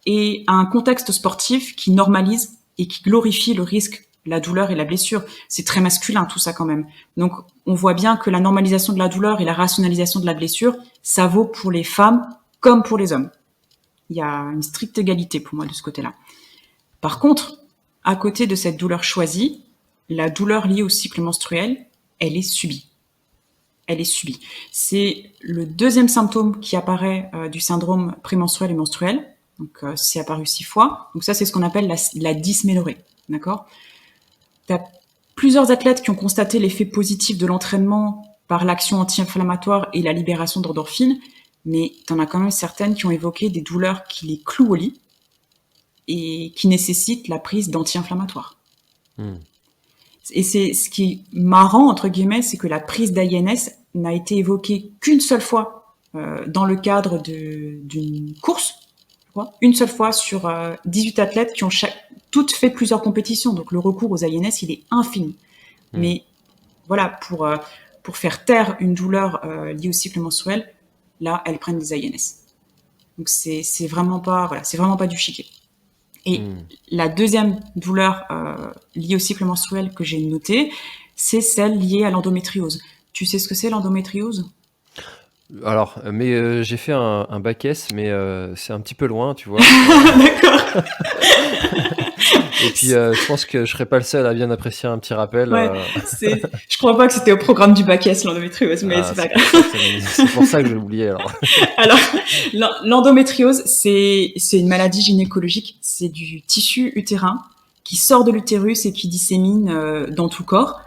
et à un contexte sportif qui normalise et qui glorifie le risque, la douleur et la blessure. C'est très masculin tout ça quand même. Donc, on voit bien que la normalisation de la douleur et la rationalisation de la blessure, ça vaut pour les femmes comme pour les hommes. Il y a une stricte égalité pour moi de ce côté-là. Par contre, à côté de cette douleur choisie, la douleur liée au cycle menstruel, elle est subie. Elle est subie. C'est le 2e symptôme qui apparaît du syndrome prémenstruel et menstruel. Donc, c'est apparu 6 fois. Donc ça, c'est ce qu'on appelle la dysménorrhée. D'accord ? Tu as plusieurs athlètes qui ont constaté l'effet positif de l'entraînement par l'action anti-inflammatoire et la libération d'endorphines, mais t'en as quand même certaines qui ont évoqué des douleurs qui les clouent au lit et qui nécessitent la prise d'anti-inflammatoires. Et c'est ce qui est marrant, entre guillemets, c'est que la prise d'INS n'a été évoquée qu'une seule fois dans le cadre d'une course, une seule fois sur 18 athlètes qui ont toutes fait plusieurs compétitions. Donc le recours aux INS, il est infini. Mais voilà, pour faire taire une douleur liée au cycle menstruel, là, elles prennent des INS. Donc c'est vraiment pas du chiquet. Et la deuxième douleur liée au cycle menstruel que j'ai notée, c'est celle liée à l'endométriose. Tu sais ce que c'est l'endométriose? Alors, j'ai fait un bac S, mais c'est un petit peu loin, tu vois. D'accord. Et puis, je pense que je serais pas le seul à bien apprécier un petit rappel. Ouais, je crois pas que c'était au programme du bac S, l'endométriose, mais Ah, c'est pas c'est grave. pour ça que c'est pour ça que je l'ai oublié alors. Alors, l'endométriose, c'est une maladie gynécologique. C'est du tissu utérin qui sort de l'utérus et qui dissémine dans tout le corps,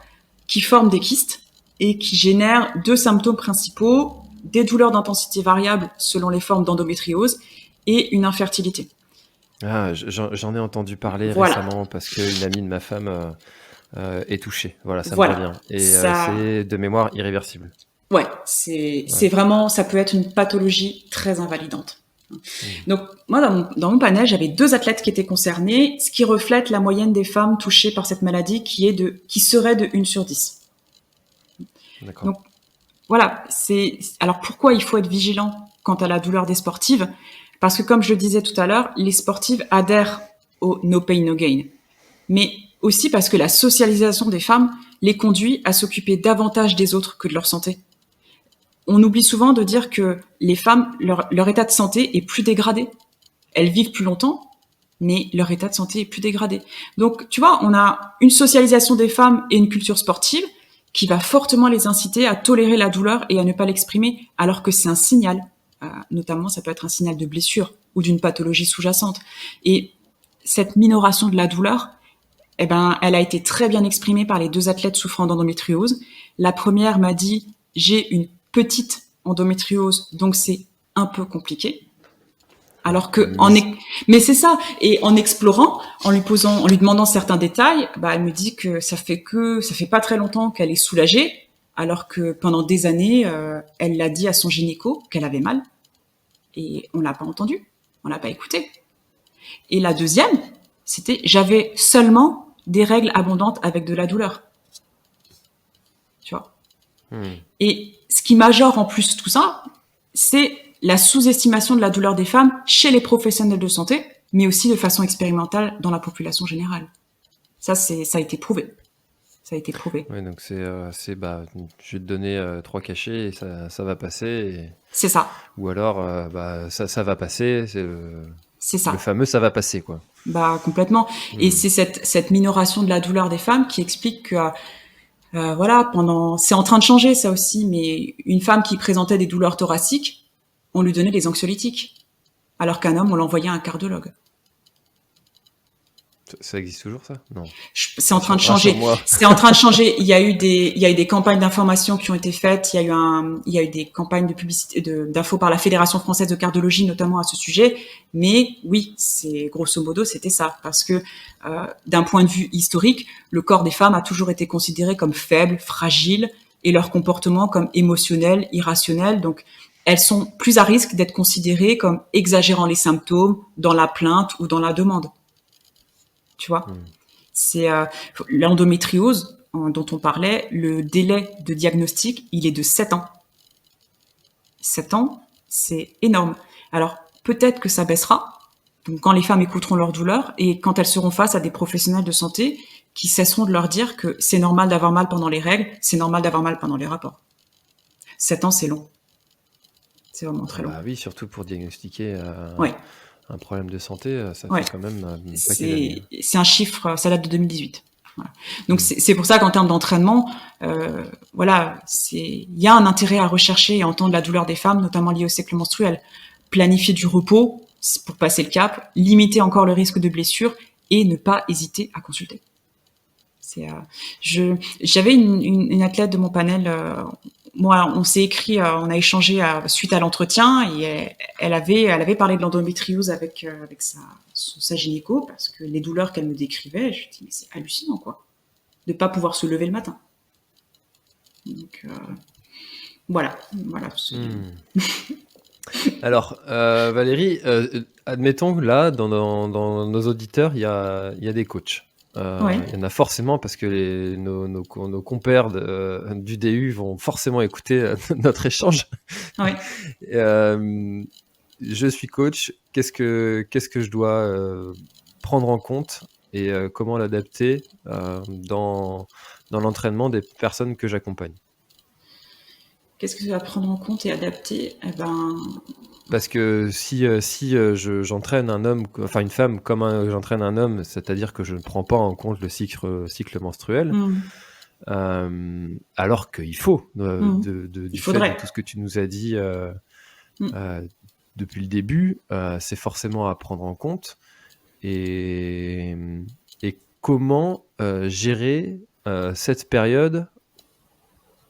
qui forme des kystes et qui génère deux symptômes principaux, des douleurs d'intensité variable selon les formes d'endométriose et une infertilité. Ah, j'en ai entendu parler Voilà, récemment parce qu'une amie de ma femme est touchée. Voilà, ça me voilà. revient. Et Ça, c'est de mémoire irréversible. ouais, c'est Ouais. vraiment, ça peut être une pathologie très invalidante. Hmm. Donc, moi, dans mon panel, j'avais 2 athlètes qui étaient concernés, ce qui reflète la moyenne des femmes touchées par cette maladie qui serait de 1 sur 10. D'accord. Donc, voilà, alors pourquoi il faut être vigilant quant à la douleur des sportives? Parce que comme je le disais tout à l'heure, les sportives adhèrent au no pain, no gain. Mais aussi parce que la socialisation des femmes les conduit à s'occuper davantage des autres que de leur santé. On oublie souvent de dire que les femmes, leur état de santé est plus dégradé. Elles vivent plus longtemps, mais leur état de santé est plus dégradé. Donc, tu vois, on a une socialisation des femmes et une culture sportive qui va fortement les inciter à tolérer la douleur et à ne pas l'exprimer, alors que c'est un signal. Notamment, ça peut être un signal de blessure ou d'une pathologie sous-jacente. Et cette minoration de la douleur, eh ben, elle a été très bien exprimée par les 2 athlètes souffrant d'endométriose. La première m'a dit, j'ai une petite endométriose, donc c'est un peu compliqué. Alors que mais c'est ça. Et en explorant, en lui demandant certains détails, bah, elle me dit que ça fait pas très longtemps qu'elle est soulagée, alors que pendant des années, elle l'a dit à son gynéco qu'elle avait mal, et on l'a pas entendu, on l'a pas écouté. Et la deuxième, c'était, j'avais seulement des règles abondantes avec de la douleur. Tu vois. Et ce qui majore en plus tout ça, c'est la sous-estimation de la douleur des femmes chez les professionnels de santé, mais aussi de façon expérimentale dans la population générale. Ça a été prouvé. Ça a été prouvé. Ouais, donc bah, je vais te donner 3 cachets et ça va passer. C'est ça. Ou alors, bah, ça va passer. C'est ça. Le fameux ça va passer, quoi. Bah, complètement. Et c'est cette minoration de la douleur des femmes qui explique que voilà, c'est en train de changer ça aussi, mais une femme qui présentait des douleurs thoraciques, on lui donnait des anxiolytiques, alors qu'un homme, on l'envoyait à un cardiologue. Ça existe toujours, ça? Non. C'est en train de changer. C'est en train de changer. Il y a eu des campagnes d'information qui ont été faites. Il y a eu des campagnes de publicité, d'infos par la Fédération française de cardiologie, notamment à ce sujet. Mais oui, grosso modo, c'était ça. Parce que, d'un point de vue historique, le corps des femmes a toujours été considéré comme faible, fragile, et leur comportement comme émotionnel, irrationnel. Donc, elles sont plus à risque d'être considérées comme exagérant les symptômes dans la plainte ou dans la demande. Tu vois, c'est l'endométriose dont on parlait, le délai de diagnostic, il est de 7 ans. 7 ans, c'est énorme. Alors, peut-être que ça baissera, donc quand les femmes écouteront leur douleur et quand elles seront face à des professionnels de santé qui cesseront de leur dire que c'est normal d'avoir mal pendant les règles, c'est normal d'avoir mal pendant les rapports. 7 ans, c'est long. C'est vraiment très long. Bah oui, surtout pour diagnostiquer Ouais. un problème de santé, ça fait quand même un paquet d'années. C'est un chiffre, ça date de 2018. Voilà. Donc c'est pour ça qu'en termes d'entraînement, voilà, il y a un intérêt à rechercher et entendre la douleur des femmes, notamment liée au cycle menstruel. Planifier du repos pour passer le cap, limiter encore le risque de blessure et ne pas hésiter à consulter. J'avais une athlète de mon panel. Moi, on s'est écrit, on a échangé suite à l'entretien et elle avait parlé de l'endométriose avec sa gynéco parce que les douleurs qu'elle me décrivait, je me dis mais c'est hallucinant quoi, de pas pouvoir se lever le matin. Donc voilà. Alors Valérie, admettons que là dans nos auditeurs il y a des coachs. Il y en a forcément parce que nos compères du DU vont forcément écouter notre échange. Ouais. Je suis coach. Qu'est-ce que je dois prendre en compte et comment l'adapter dans l'entraînement des personnes que j'accompagne. Qu'est-ce que tu vas prendre en compte et adapter? Parce que si j'entraîne un homme, enfin une femme comme j'entraîne un homme, c'est-à-dire que je ne prends pas en compte le cycle menstruel, alors qu'il faut, du fait de tout ce que tu nous as dit depuis le début, c'est forcément à prendre en compte. Et comment gérer cette période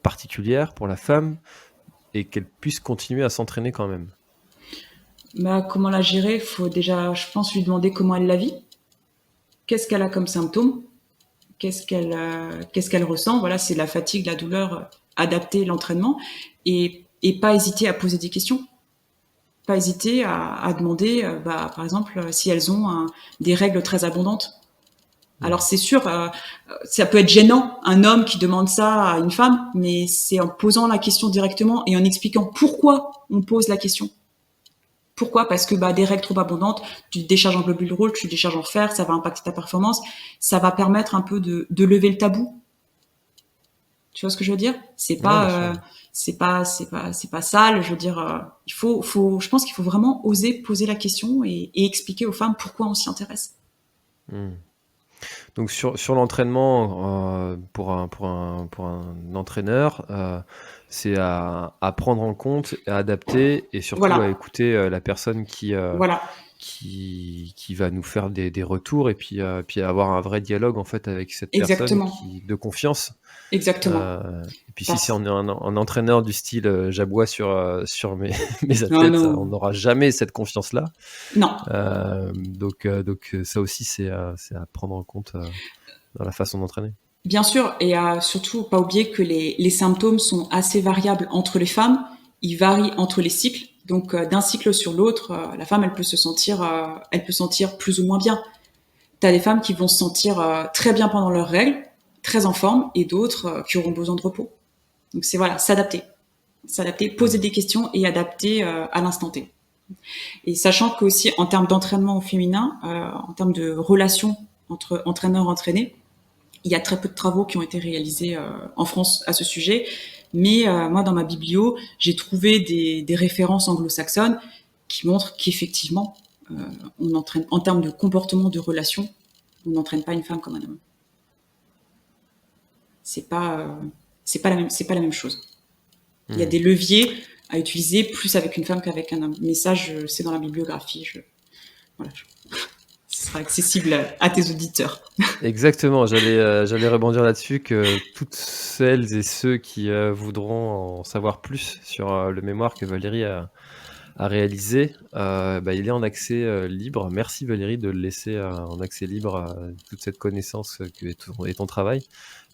particulière pour la femme et qu'elle puisse continuer à s'entraîner quand même. Comment la gérer? Il faut déjà, je pense, lui demander comment elle la vit. Qu'est-ce qu'elle a comme symptômes? Qu'est-ce qu'elle ressent? Voilà, c'est la fatigue, la douleur, adapter l'entraînement et pas hésiter à poser des questions. Pas hésiter à demander, par exemple, si elles ont des règles très abondantes. Alors c'est sûr, ça peut être gênant, un homme qui demande ça à une femme, mais c'est en posant la question directement et en expliquant pourquoi on pose la question. Pourquoi? Parce que des règles trop abondantes, tu décharges en globules rouges, tu décharges en fer, ça va impacter ta performance, ça va permettre un peu de lever le tabou. Tu vois ce que je veux dire? C'est pas sale. Je veux dire, je pense qu'il faut vraiment oser poser la question et expliquer aux femmes pourquoi on s'y intéresse. Donc sur l'entraînement, pour un entraîneur, c'est à prendre en compte, à adapter et surtout à écouter la personne qui va nous faire des retours et puis avoir un vrai dialogue en fait avec cette personne de confiance. Exactement. Et puis si c'est un entraîneur du style j'aboie sur mes athlètes, on n'aura jamais cette confiance-là. Non. Donc ça aussi c'est à prendre en compte dans la façon d'entraîner. Bien sûr, et surtout pas oublier que les symptômes sont assez variables entre les femmes. Ils varient entre les cycles. Donc d'un cycle sur l'autre, la femme elle peut sentir plus ou moins bien. T'as des femmes qui vont se sentir très bien pendant leurs règles, très en forme, et d'autres qui auront besoin de repos. Donc c'est s'adapter, poser des questions et adapter à l'instant T. Et sachant qu'aussi en termes d'entraînement au féminin, en termes de relation entre entraîneurs-entraînés, il y a très peu de travaux qui ont été réalisés en France à ce sujet. Mais moi, dans ma biblio, j'ai trouvé des références anglo-saxonnes qui montrent qu'effectivement, on entraîne en termes de comportement de relation, on n'entraîne pas une femme comme un homme. C'est pas la même chose. Il y a des leviers à utiliser plus avec une femme qu'avec un homme. Mais ça, c'est dans la bibliographie. Ce sera accessible à tes auditeurs. Exactement, j'allais rebondir là-dessus, que toutes celles et ceux qui voudront en savoir plus sur le mémoire que Valérie a réalisé, il est en accès libre. Merci Valérie de le laisser en accès libre toute cette connaissance et ton travail.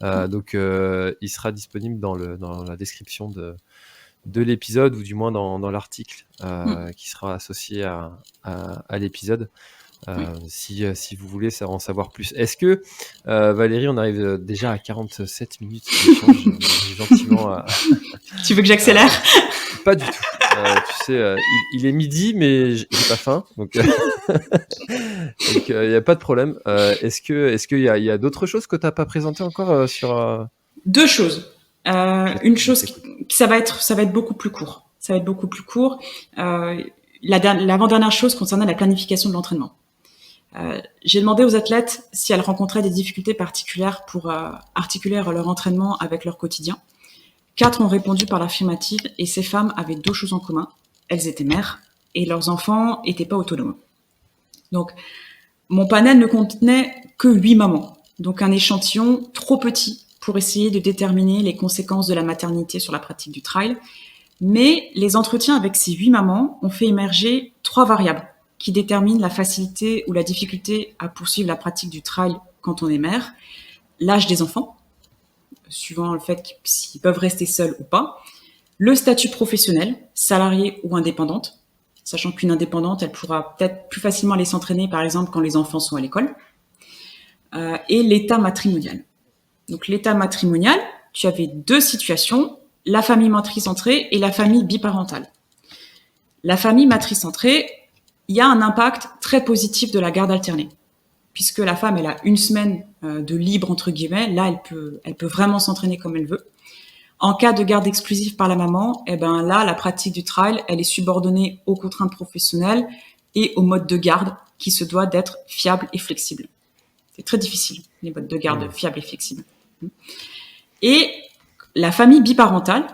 Donc il sera disponible dans la description de l'épisode, ou du moins dans l'article qui sera associé à l'épisode. Si vous voulez en savoir plus. Est-ce que, Valérie, on arrive déjà à 47 minutes d'échange, gentiment Tu veux que j'accélère? Pas du tout. Tu sais, il est midi, mais j'ai pas faim, donc il n'y a pas de problème. Est-ce qu'il y a d'autres choses que tu n'as pas présentées encore sur... Deux choses. Une chose, ça va être beaucoup plus court. Ça va être beaucoup plus court. L'avant-dernière chose concernait la planification de l'entraînement. J'ai demandé aux athlètes si elles rencontraient des difficultés particulières pour articuler leur entraînement avec leur quotidien. 4 ont répondu par l'affirmative, et ces femmes avaient 2 choses en commun. Elles étaient mères et leurs enfants n'étaient pas autonomes. Donc, mon panel ne contenait que 8 mamans. Donc, un échantillon trop petit pour essayer de déterminer les conséquences de la maternité sur la pratique du trail. Mais les entretiens avec ces 8 mamans ont fait émerger 3 variables qui déterminent la facilité ou la difficulté à poursuivre la pratique du trail quand on est mère. L'âge des enfants, suivant le fait s'ils peuvent rester seuls ou pas. Le statut professionnel, salarié ou indépendante, sachant qu'une indépendante, elle pourra peut-être plus facilement aller s'entraîner, par exemple, quand les enfants sont à l'école. Et l'état matrimonial. Donc l'état matrimonial, tu avais 2 situations, la famille matricentrée et la famille biparentale. La famille matricentrée, il y a un impact très positif de la garde alternée. puisque la femme, elle a une semaine de libre, entre guillemets. Là, elle peut vraiment s'entraîner comme elle veut. En cas de garde exclusive par la maman, eh ben là, la pratique du trail, elle est subordonnée aux contraintes professionnelles et au mode de garde qui se doit d'être fiable et flexible. C'est très difficile, les modes de garde fiables et flexibles. Et la famille biparentale,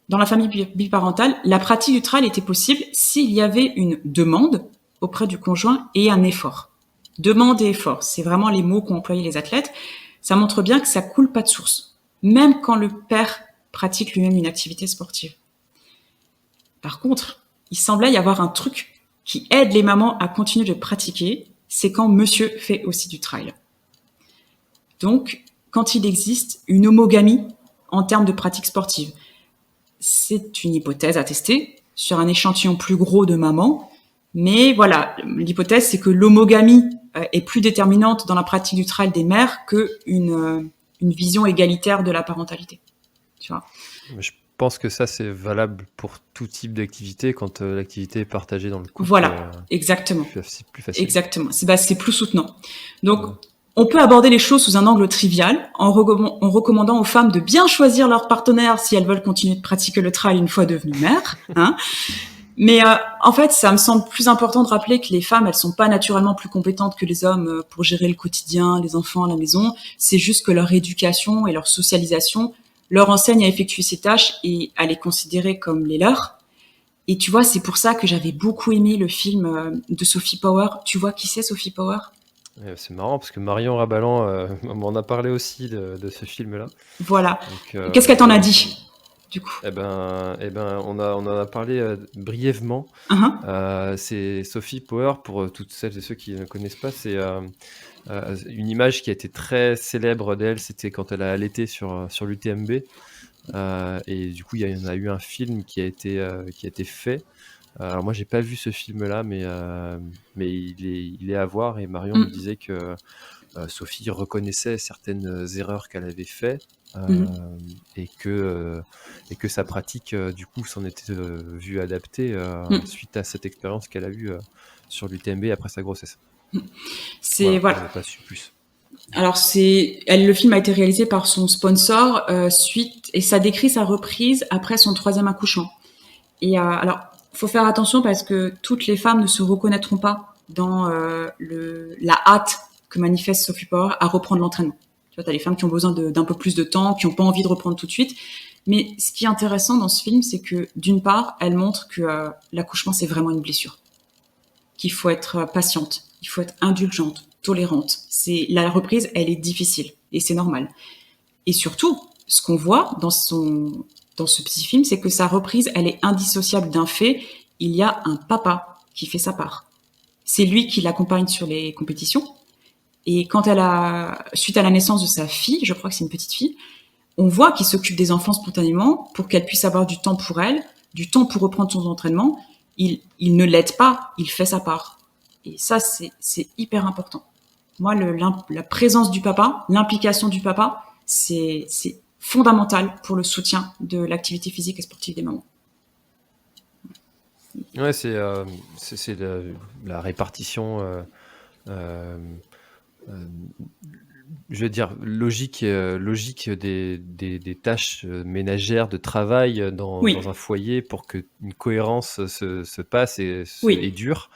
dans la famille biparentale, la pratique du trail était possible s'il y avait une demande auprès du conjoint et un effort. Demande et effort, c'est vraiment les mots qu'ont employés les athlètes. Ça montre bien que ça coule pas de source, même quand le père pratique lui-même une activité sportive. Par contre, il semblait y avoir un truc qui aide les mamans à continuer de pratiquer, c'est quand monsieur fait aussi du trail. Donc, quand il existe une homogamie en termes de pratique sportive, c'est une hypothèse à tester sur un échantillon plus gros de mamans, mais voilà, l'hypothèse c'est que l'homogamie est plus déterminante dans la pratique du trail des mères qu'une vision égalitaire de la parentalité. Tu vois. Je pense que ça, c'est valable pour tout type d'activité quand l'activité est partagée dans le couple. Voilà, exactement. C'est plus facile. Exactement. C'est plus soutenant. Donc, on peut aborder les choses sous un angle trivial en recommandant aux femmes de bien choisir leur partenaire si elles veulent continuer de pratiquer le trail une fois devenues mères. Hein. Mais en fait, ça me semble plus important de rappeler que les femmes, elles sont pas naturellement plus compétentes que les hommes pour gérer le quotidien, les enfants, la maison. C'est juste que leur éducation et leur socialisation leur enseignent à effectuer ces tâches et à les considérer comme les leurs. Et tu vois, c'est pour ça que j'avais beaucoup aimé le film de Sophie Power. Tu vois qui c'est, Sophie Power ? C'est marrant parce que Marion Rabalan m'en a parlé aussi de ce film-là. Voilà. Donc, qu'est-ce qu'elle t'en a dit ? Du coup. Eh ben, on en a parlé brièvement. C'est Sophie Power, pour toutes celles et ceux qui ne connaissent pas, c'est une image qui a été très célèbre d'elle, c'était quand elle a allaité sur l'UTMB. Et du coup, il y en a eu un film qui a été fait. Alors moi, j'ai pas vu ce film-là, mais il est à voir. Et Marion me disait que Sophie reconnaissait certaines erreurs qu'elle avait faites. Et que sa pratique du coup s'en était vue adaptée suite à cette expérience qu'elle a eue sur l'UTMB après sa grossesse. Voilà. J'ai pas su plus. Alors le film a été réalisé par son sponsor et ça décrit sa reprise après son 3e accouchement. Et alors faut faire attention parce que toutes les femmes ne se reconnaîtront pas dans la hâte que manifeste Sophie Power à reprendre l'entraînement. Tu vois, t'as les femmes qui ont besoin d'un peu plus de temps, qui n'ont pas envie de reprendre tout de suite. Mais ce qui est intéressant dans ce film, c'est que d'une part, elle montre que l'accouchement, c'est vraiment une blessure. Qu'il faut être patiente, il faut être indulgente, tolérante. La reprise, elle est difficile et c'est normal. Et surtout, ce qu'on voit dans ce petit film, c'est que sa reprise, elle est indissociable d'un fait. Il y a un papa qui fait sa part. C'est lui qui l'accompagne sur les compétitions. Et suite à la naissance de sa fille, je crois que c'est une petite fille, on voit qu'il s'occupe des enfants spontanément pour qu'elle puisse avoir du temps pour elle, du temps pour reprendre son entraînement. Il ne l'aide pas, il fait sa part. Et ça, c'est hyper important. Moi, la présence du papa, l'implication du papa, c'est fondamental pour le soutien de l'activité physique et sportive des mamans. Ouais, c'est la répartition... je veux dire logique des tâches ménagères de travail dans un foyer pour que une cohérence se passe et dure.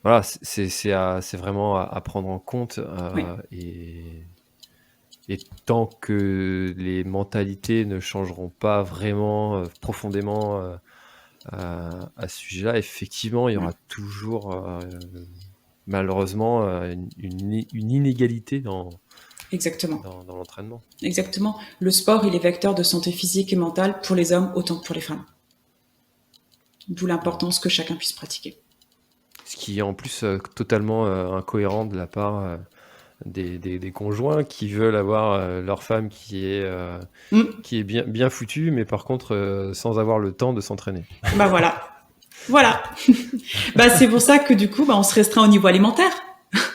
Voilà, c'est vraiment à prendre en compte et tant que les mentalités ne changeront pas vraiment profondément à ce sujet-là, effectivement, il y aura toujours malheureusement une inégalité dans l'entraînement. Exactement. Le sport, il est vecteur de santé physique et mentale pour les hommes autant que pour les femmes. D'où l'importance que chacun puisse pratiquer. Ce qui est en plus totalement incohérent de la part des conjoints qui veulent avoir leur femme qui est bien foutue, mais par contre sans avoir le temps de s'entraîner. Bah voilà. C'est pour ça que du coup, on se restreint au niveau alimentaire.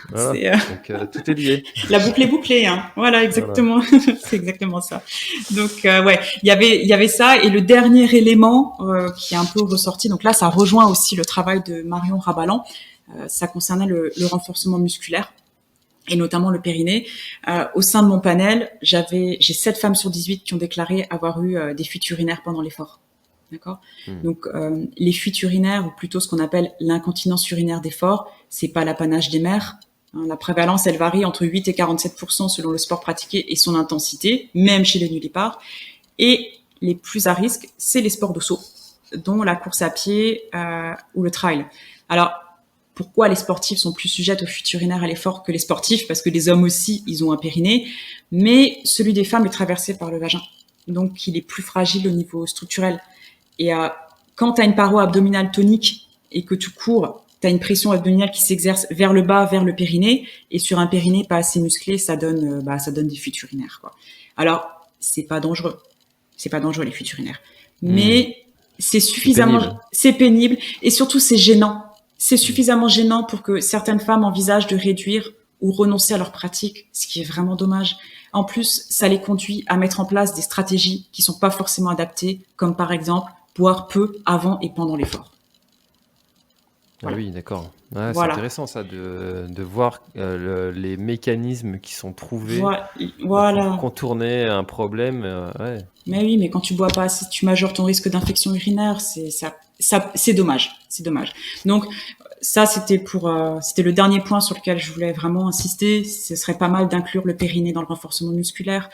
Voilà. Donc tout est lié. La boucle est bouclée, hein. Voilà, exactement. Voilà. C'est exactement ça. Donc il y avait ça, et le dernier élément qui est un peu ressorti. Donc là, ça rejoint aussi le travail de Marion Rabalan. Ça concernait le renforcement musculaire et notamment le périnée. Au sein de mon panel, j'ai 7 femmes sur 18 qui ont déclaré avoir eu des fuites urinaires pendant l'effort. D'accord. Donc les fuites urinaires, ou plutôt ce qu'on appelle l'incontinence urinaire d'effort, c'est pas l'apanage des mères. La prévalence, elle varie entre 8 et 47% selon le sport pratiqué et son intensité, même chez les nullipares. Et les plus à risque, c'est les sports de saut, dont la course à pied ou le trail. Alors, pourquoi les sportifs sont plus sujettes aux fuites urinaires à l'effort que les sportifs? Parce que les hommes aussi, ils ont un périnée, mais celui des femmes est traversé par le vagin. Donc, il est plus fragile au niveau structurel. Et quand tu as une paroi abdominale tonique et que tu cours, tu as une pression abdominale qui s'exerce vers le bas, vers le périnée, et sur un périnée pas assez musclé, ça donne des fuites urinaires, quoi. Alors, c'est pas dangereux les fuites urinaires, mais c'est suffisamment, c'est pénible, et surtout c'est gênant. C'est suffisamment gênant pour que certaines femmes envisagent de réduire ou renoncer à leur pratique, ce qui est vraiment dommage. En plus, ça les conduit à mettre en place des stratégies qui sont pas forcément adaptées, comme par exemple boire peu avant et pendant l'effort. Voilà. Ah oui, d'accord. Ouais, c'est intéressant ça de voir les mécanismes qui sont trouvés pour contourner un problème. Ouais. Mais oui, mais quand tu bois pas assez, tu majores ton risque d'infection urinaire. C'est dommage. C'est dommage. Donc ça, c'était le dernier point sur lequel je voulais vraiment insister. Ce serait pas mal d'inclure le périnée dans le renforcement musculaire.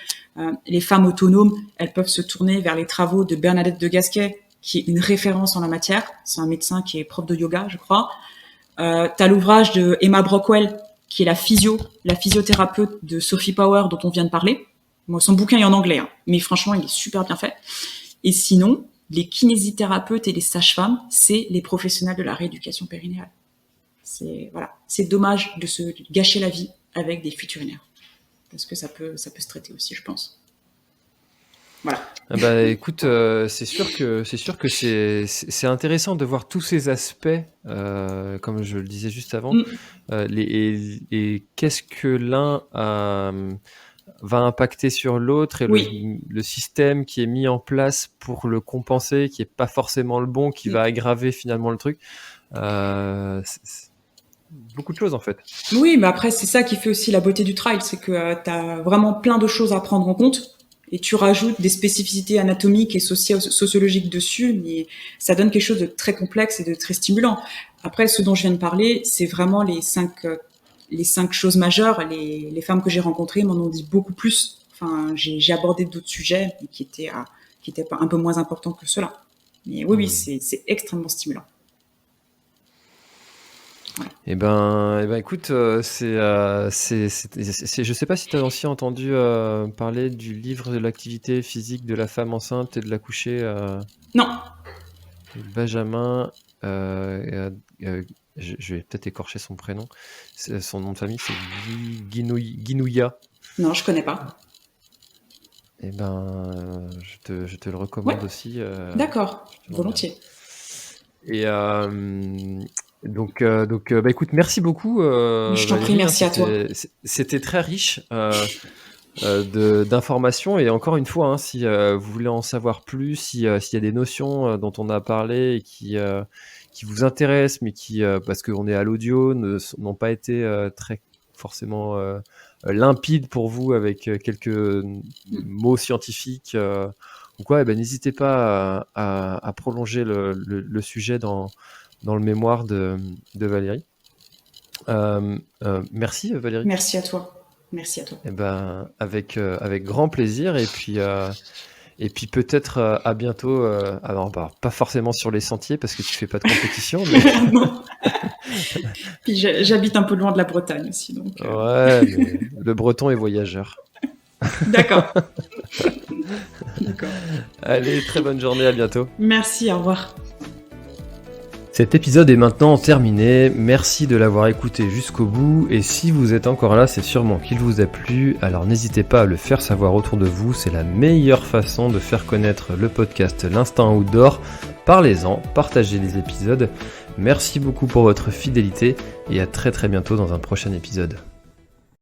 Les femmes autonomes, elles peuvent se tourner vers les travaux de Bernadette de Gasquet, qui est une référence en la matière. C'est un médecin qui est prof de yoga, je crois. T'as l'ouvrage de Emma Brockwell, qui est la physiothérapeute de Sophie Power, dont on vient de parler. Moi, son bouquin est en anglais, mais franchement, il est super bien fait. Et sinon, les kinésithérapeutes et les sages-femmes, c'est les professionnels de la rééducation périnéale. C'est dommage de se gâcher la vie avec des fuites urinaires, parce que ça peut se traiter aussi, je pense. Voilà. Ah bah écoute, c'est sûr que c'est intéressant de voir tous ces aspects, comme je le disais juste avant, et qu'est-ce que l'un va impacter sur l'autre, et le système qui est mis en place pour le compenser, qui est pas forcément le bon, qui va aggraver finalement le truc. C'est beaucoup de choses en fait. Oui, mais après c'est ça qui fait aussi la beauté du trail, c'est que t'as vraiment plein de choses à prendre en compte. Et tu rajoutes des spécificités anatomiques et sociologiques dessus, mais ça donne quelque chose de très complexe et de très stimulant. Après, ce dont je viens de parler, c'est vraiment les cinq choses majeures. Les femmes que j'ai rencontrées m'en ont dit beaucoup plus. Enfin, j'ai abordé d'autres sujets qui étaient un peu moins importants que cela. Mais oui, c'est extrêmement stimulant. Ouais. Eh ben, écoute, je sais pas si tu as aussi entendu parler du livre de l'activité physique de la femme enceinte et de l'accouchée. Non. Benjamin, je vais peut-être écorcher son prénom. Son nom de famille, c'est Guinouya. Non, je connais pas. Eh ben, je te le recommande aussi. D'accord, volontiers. Et donc, écoute, merci beaucoup. Je t'en prie, merci à toi. C'était très riche d'informations, et encore une fois, si vous voulez en savoir plus, s'il y a des notions dont on a parlé et qui vous intéressent, mais qui, parce qu'on est à l'audio, n'ont pas été très forcément limpides pour vous avec quelques mots scientifiques ou quoi, n'hésitez pas à prolonger le sujet dans le mémoire de Valérie. Merci Valérie. Merci à toi. Et avec grand plaisir, et puis peut-être à bientôt. Alors pas forcément sur les sentiers parce que tu fais pas de compétition. Mais... non. Puis j'habite un peu loin de la Bretagne aussi, donc. Ouais, mais le breton est voyageur. D'accord. Allez, très bonne journée, à bientôt. Merci, au revoir. Cet épisode est maintenant terminé, merci de l'avoir écouté jusqu'au bout, et si vous êtes encore là, c'est sûrement qu'il vous a plu, alors n'hésitez pas à le faire savoir autour de vous, c'est la meilleure façon de faire connaître le podcast L'Instinct Outdoor. Parlez-en, partagez les épisodes, merci beaucoup pour votre fidélité, et à très bientôt dans un prochain épisode.